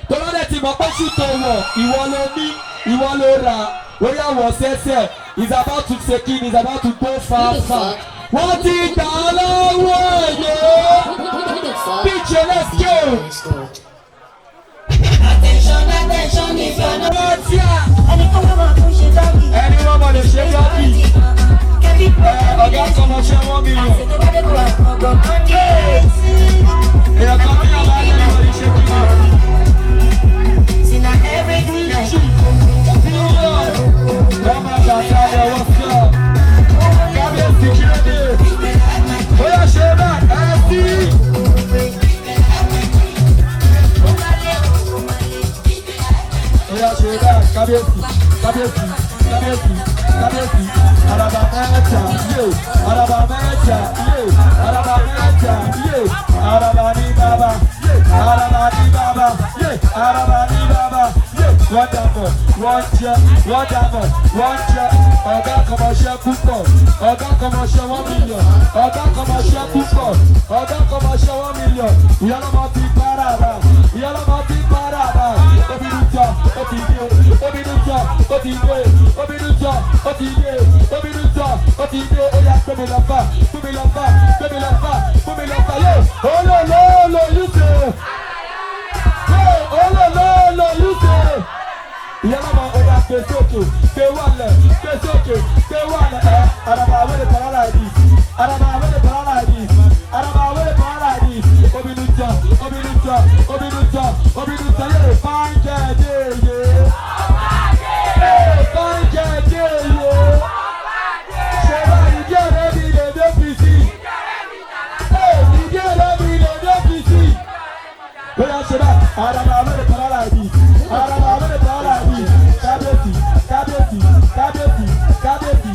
tó bá dẹ̀ ti mọ̀ pé ṣù tó wọ̀ ìwọ ló ní ìwọ ló rà ó yá wọ̀ sẹ́sẹ̀ is about to say kin is about to go far far wọ́n ti gbà á lọ́wọ́ ẹ̀yọ́ picture let's go. Attention if you're not. ẹni wọ́n mọ̀ lè ṣe yọ́bì. Ọ̀gá sọ̀rọ̀ ṣe 1 million. Èèyàn kan tí a bá yẹ lórí ṣe kí náà. Wọ́n máa ṣàṣà ẹ̀wọ̀n sí ọ. Kábíyèsí kí ló dé? Ó yà ṣe náà ẹ sí. Ó yà ṣe náà kábíyèsí kábíyèsí kábíyèsí kábíyèsí. Araba mẹ́ta yé, araba mẹ́ta yé, araba mẹ́ta yé, araba ní bàbá yé, araba ní bàbá yé, araba ní bàbá yé. Wọ́n dàbọ̀, wọ́n jẹ, wọ́n dàbọ̀, wọ́n jẹ. Ọ̀gá kọmọṣẹ́ púpọ̀, ọ̀gá kọmọṣẹ́ 1 million, ọ̀gá kọmọṣẹ́ púpọ̀, ọ̀gá kọmọṣẹ́ 1 million. Ìyálọ́mọ ti para rà, ìyálọ́mọ ti para rà. Obìnrin jọ, ó ti dé, obìnrin jọ, ó ti dé, obìnrin jọ, ó ti dé. Obìnrin jọ, ó ti dé, ó yá gbé mi lọ fà, gbé mi lọ fà, gbé mi lọ fà, gbé mi lọ fà. Yé, olólòlò yìí ṣe. Yé, olólòlò yìí ṣe. Ìyálọ́mọ ó yá gbé sókè, gbé wálẹ̀, gbé sókè, gbé wálẹ̀. Araba wẹ́rẹ́ pàrọ̀ láìdí, araba wẹ́rẹ́ pàrọ̀ láìdí, araba wẹ́rẹ́ pàrọ̀ láìdí. Obìnrin jọ, obìnrin jọ, obìnrin jọ, obìnrin jọ. Yé, fáńjẹ́ dé yé. Yé, fáńjẹ́ dé yé. Araba wẹ́rẹ́ pàrọ̀ láìdí, araba wẹ́rẹ́ pàrọ̀ láìdí. Kábíyèsí, kábíyèsí, kábíyèsí, kábíyèsí,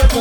Ètò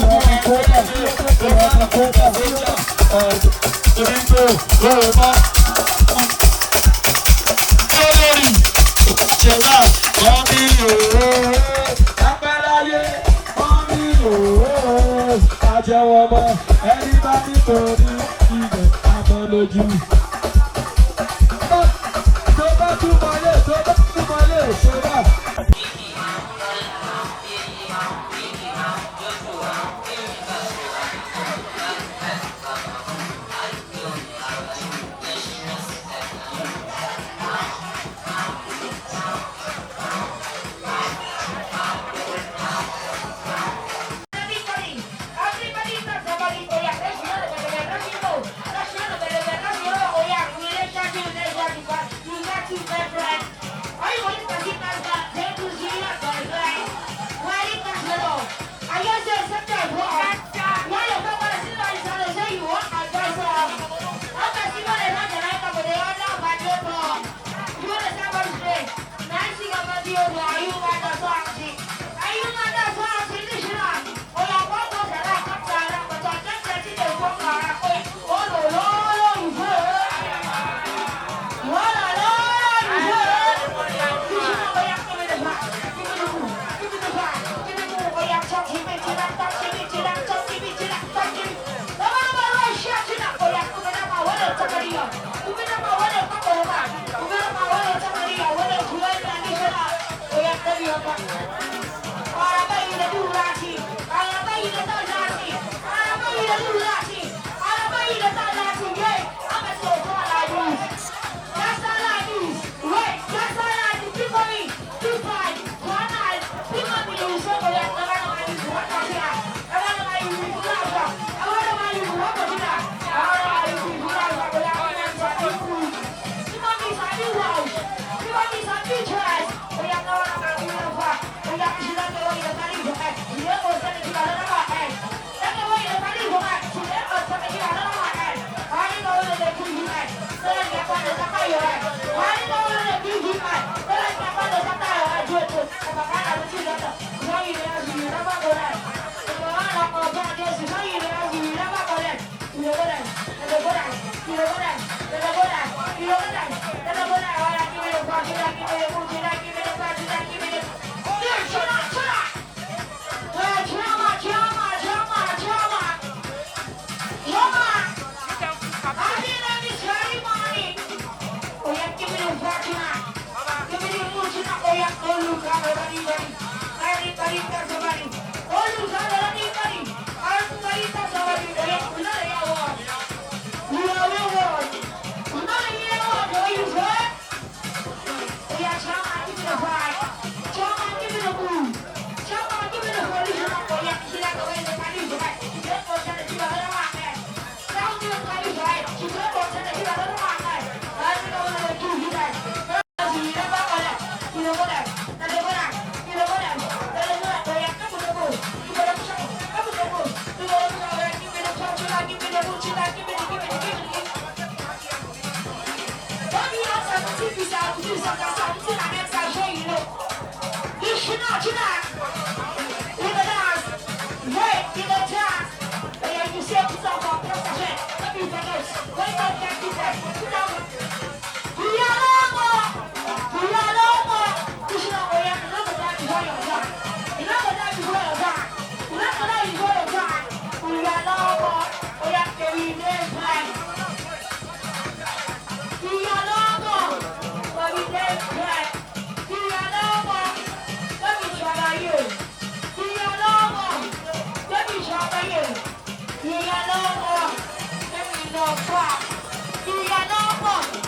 Do you know what?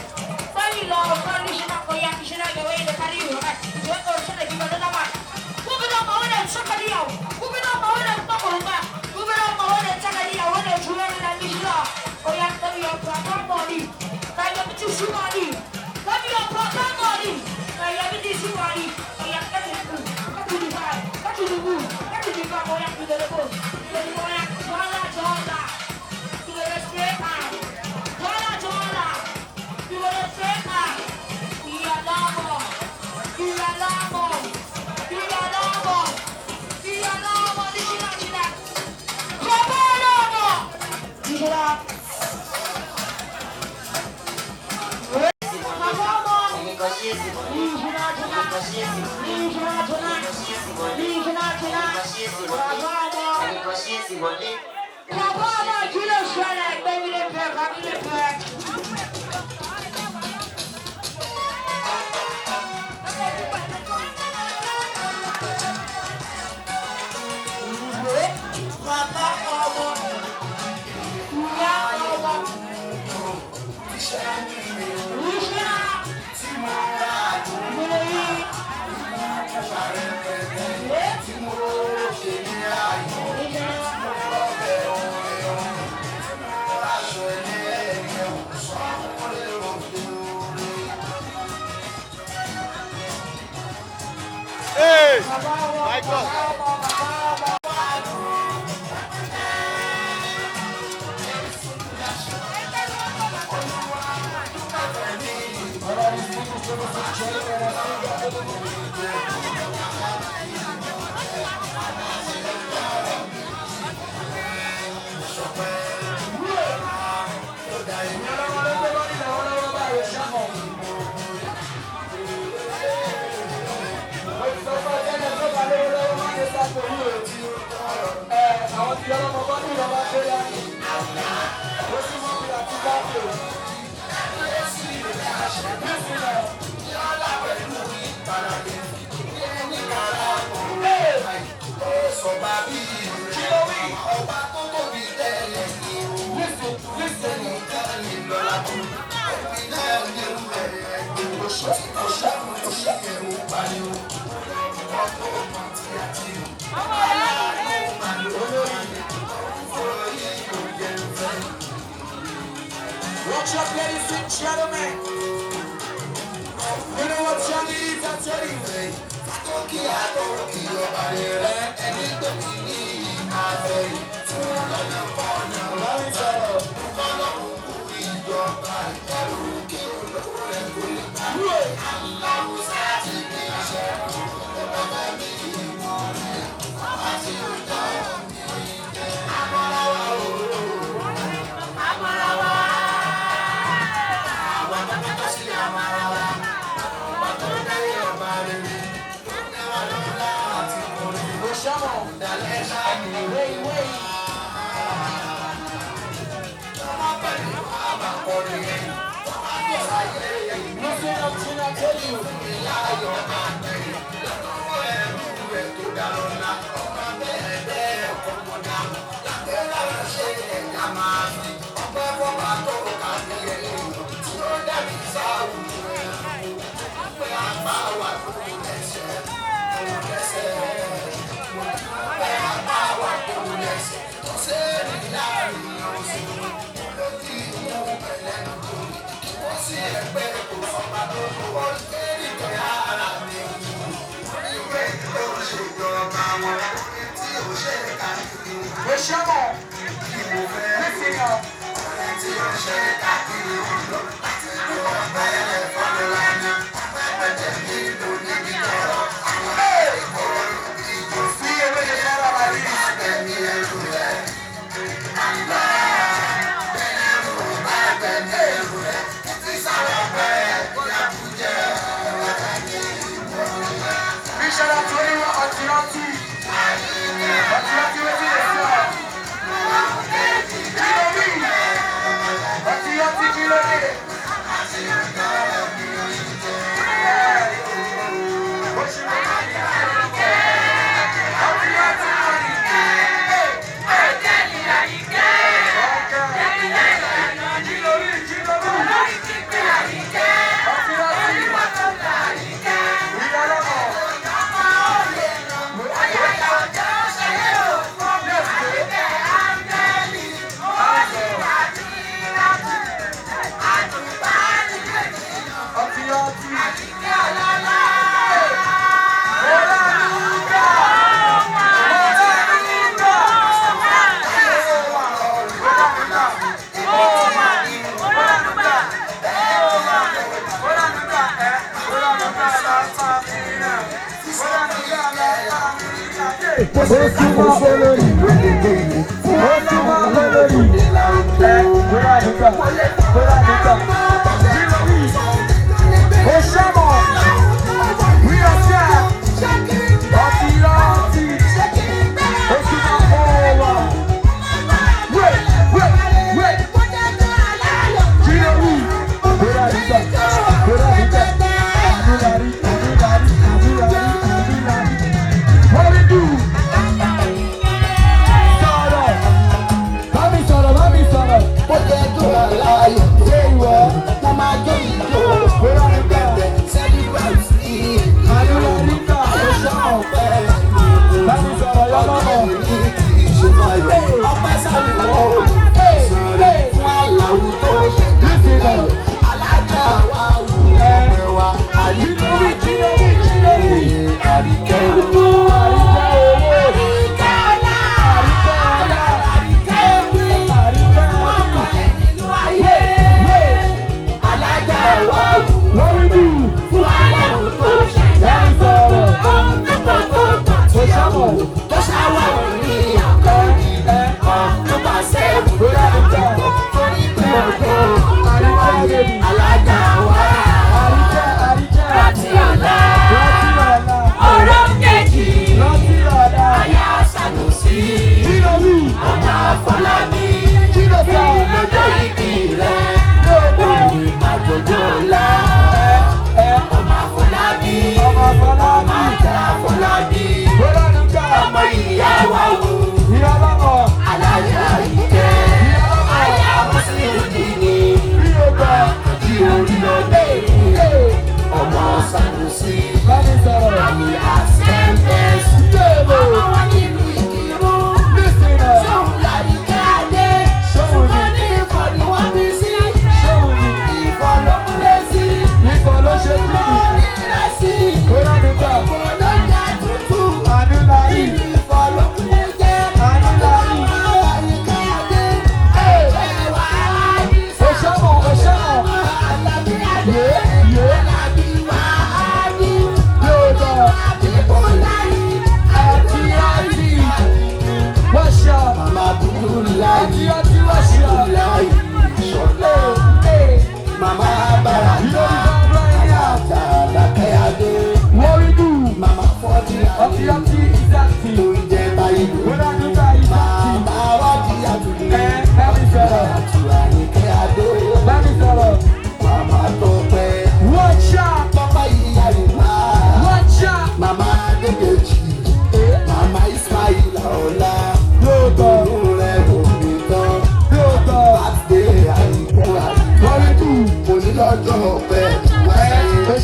Hey! My God! Watch up, ladies and gentlemen. You know what Johnny is, I tell you. We are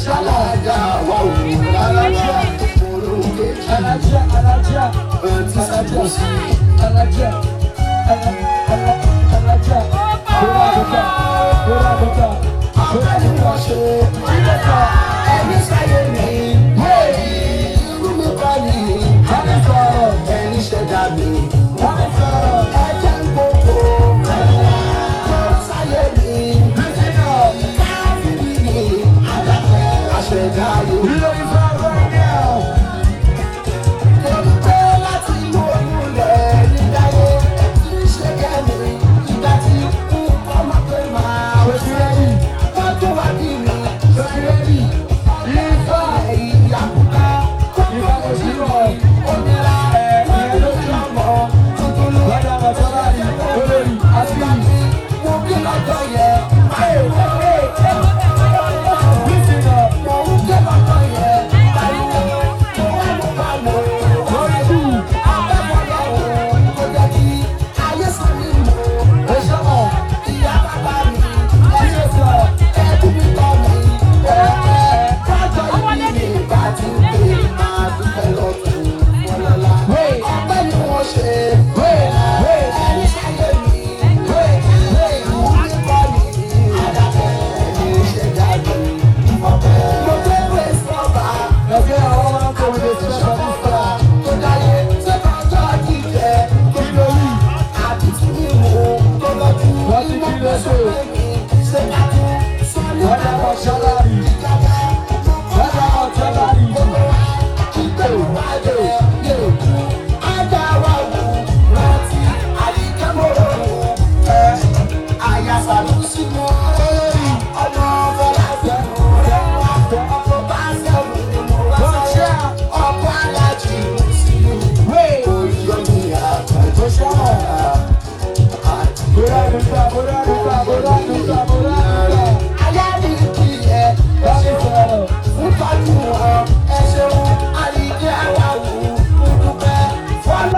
ṣàlàjà wà wò alájà olóògbé alájà àti sàkóso. alájà bóra bóta Ọ̀gbẹ́ni wọ́n ṣe ìrẹ́ta ẹni sáyé mi. Irú mi kọ́ ni ẹni ṣẹ̀dá mi. Ẹ̀jẹ̀ ń gbogbo sáyé mi. Káfíìrì ni àṣẹ̀dá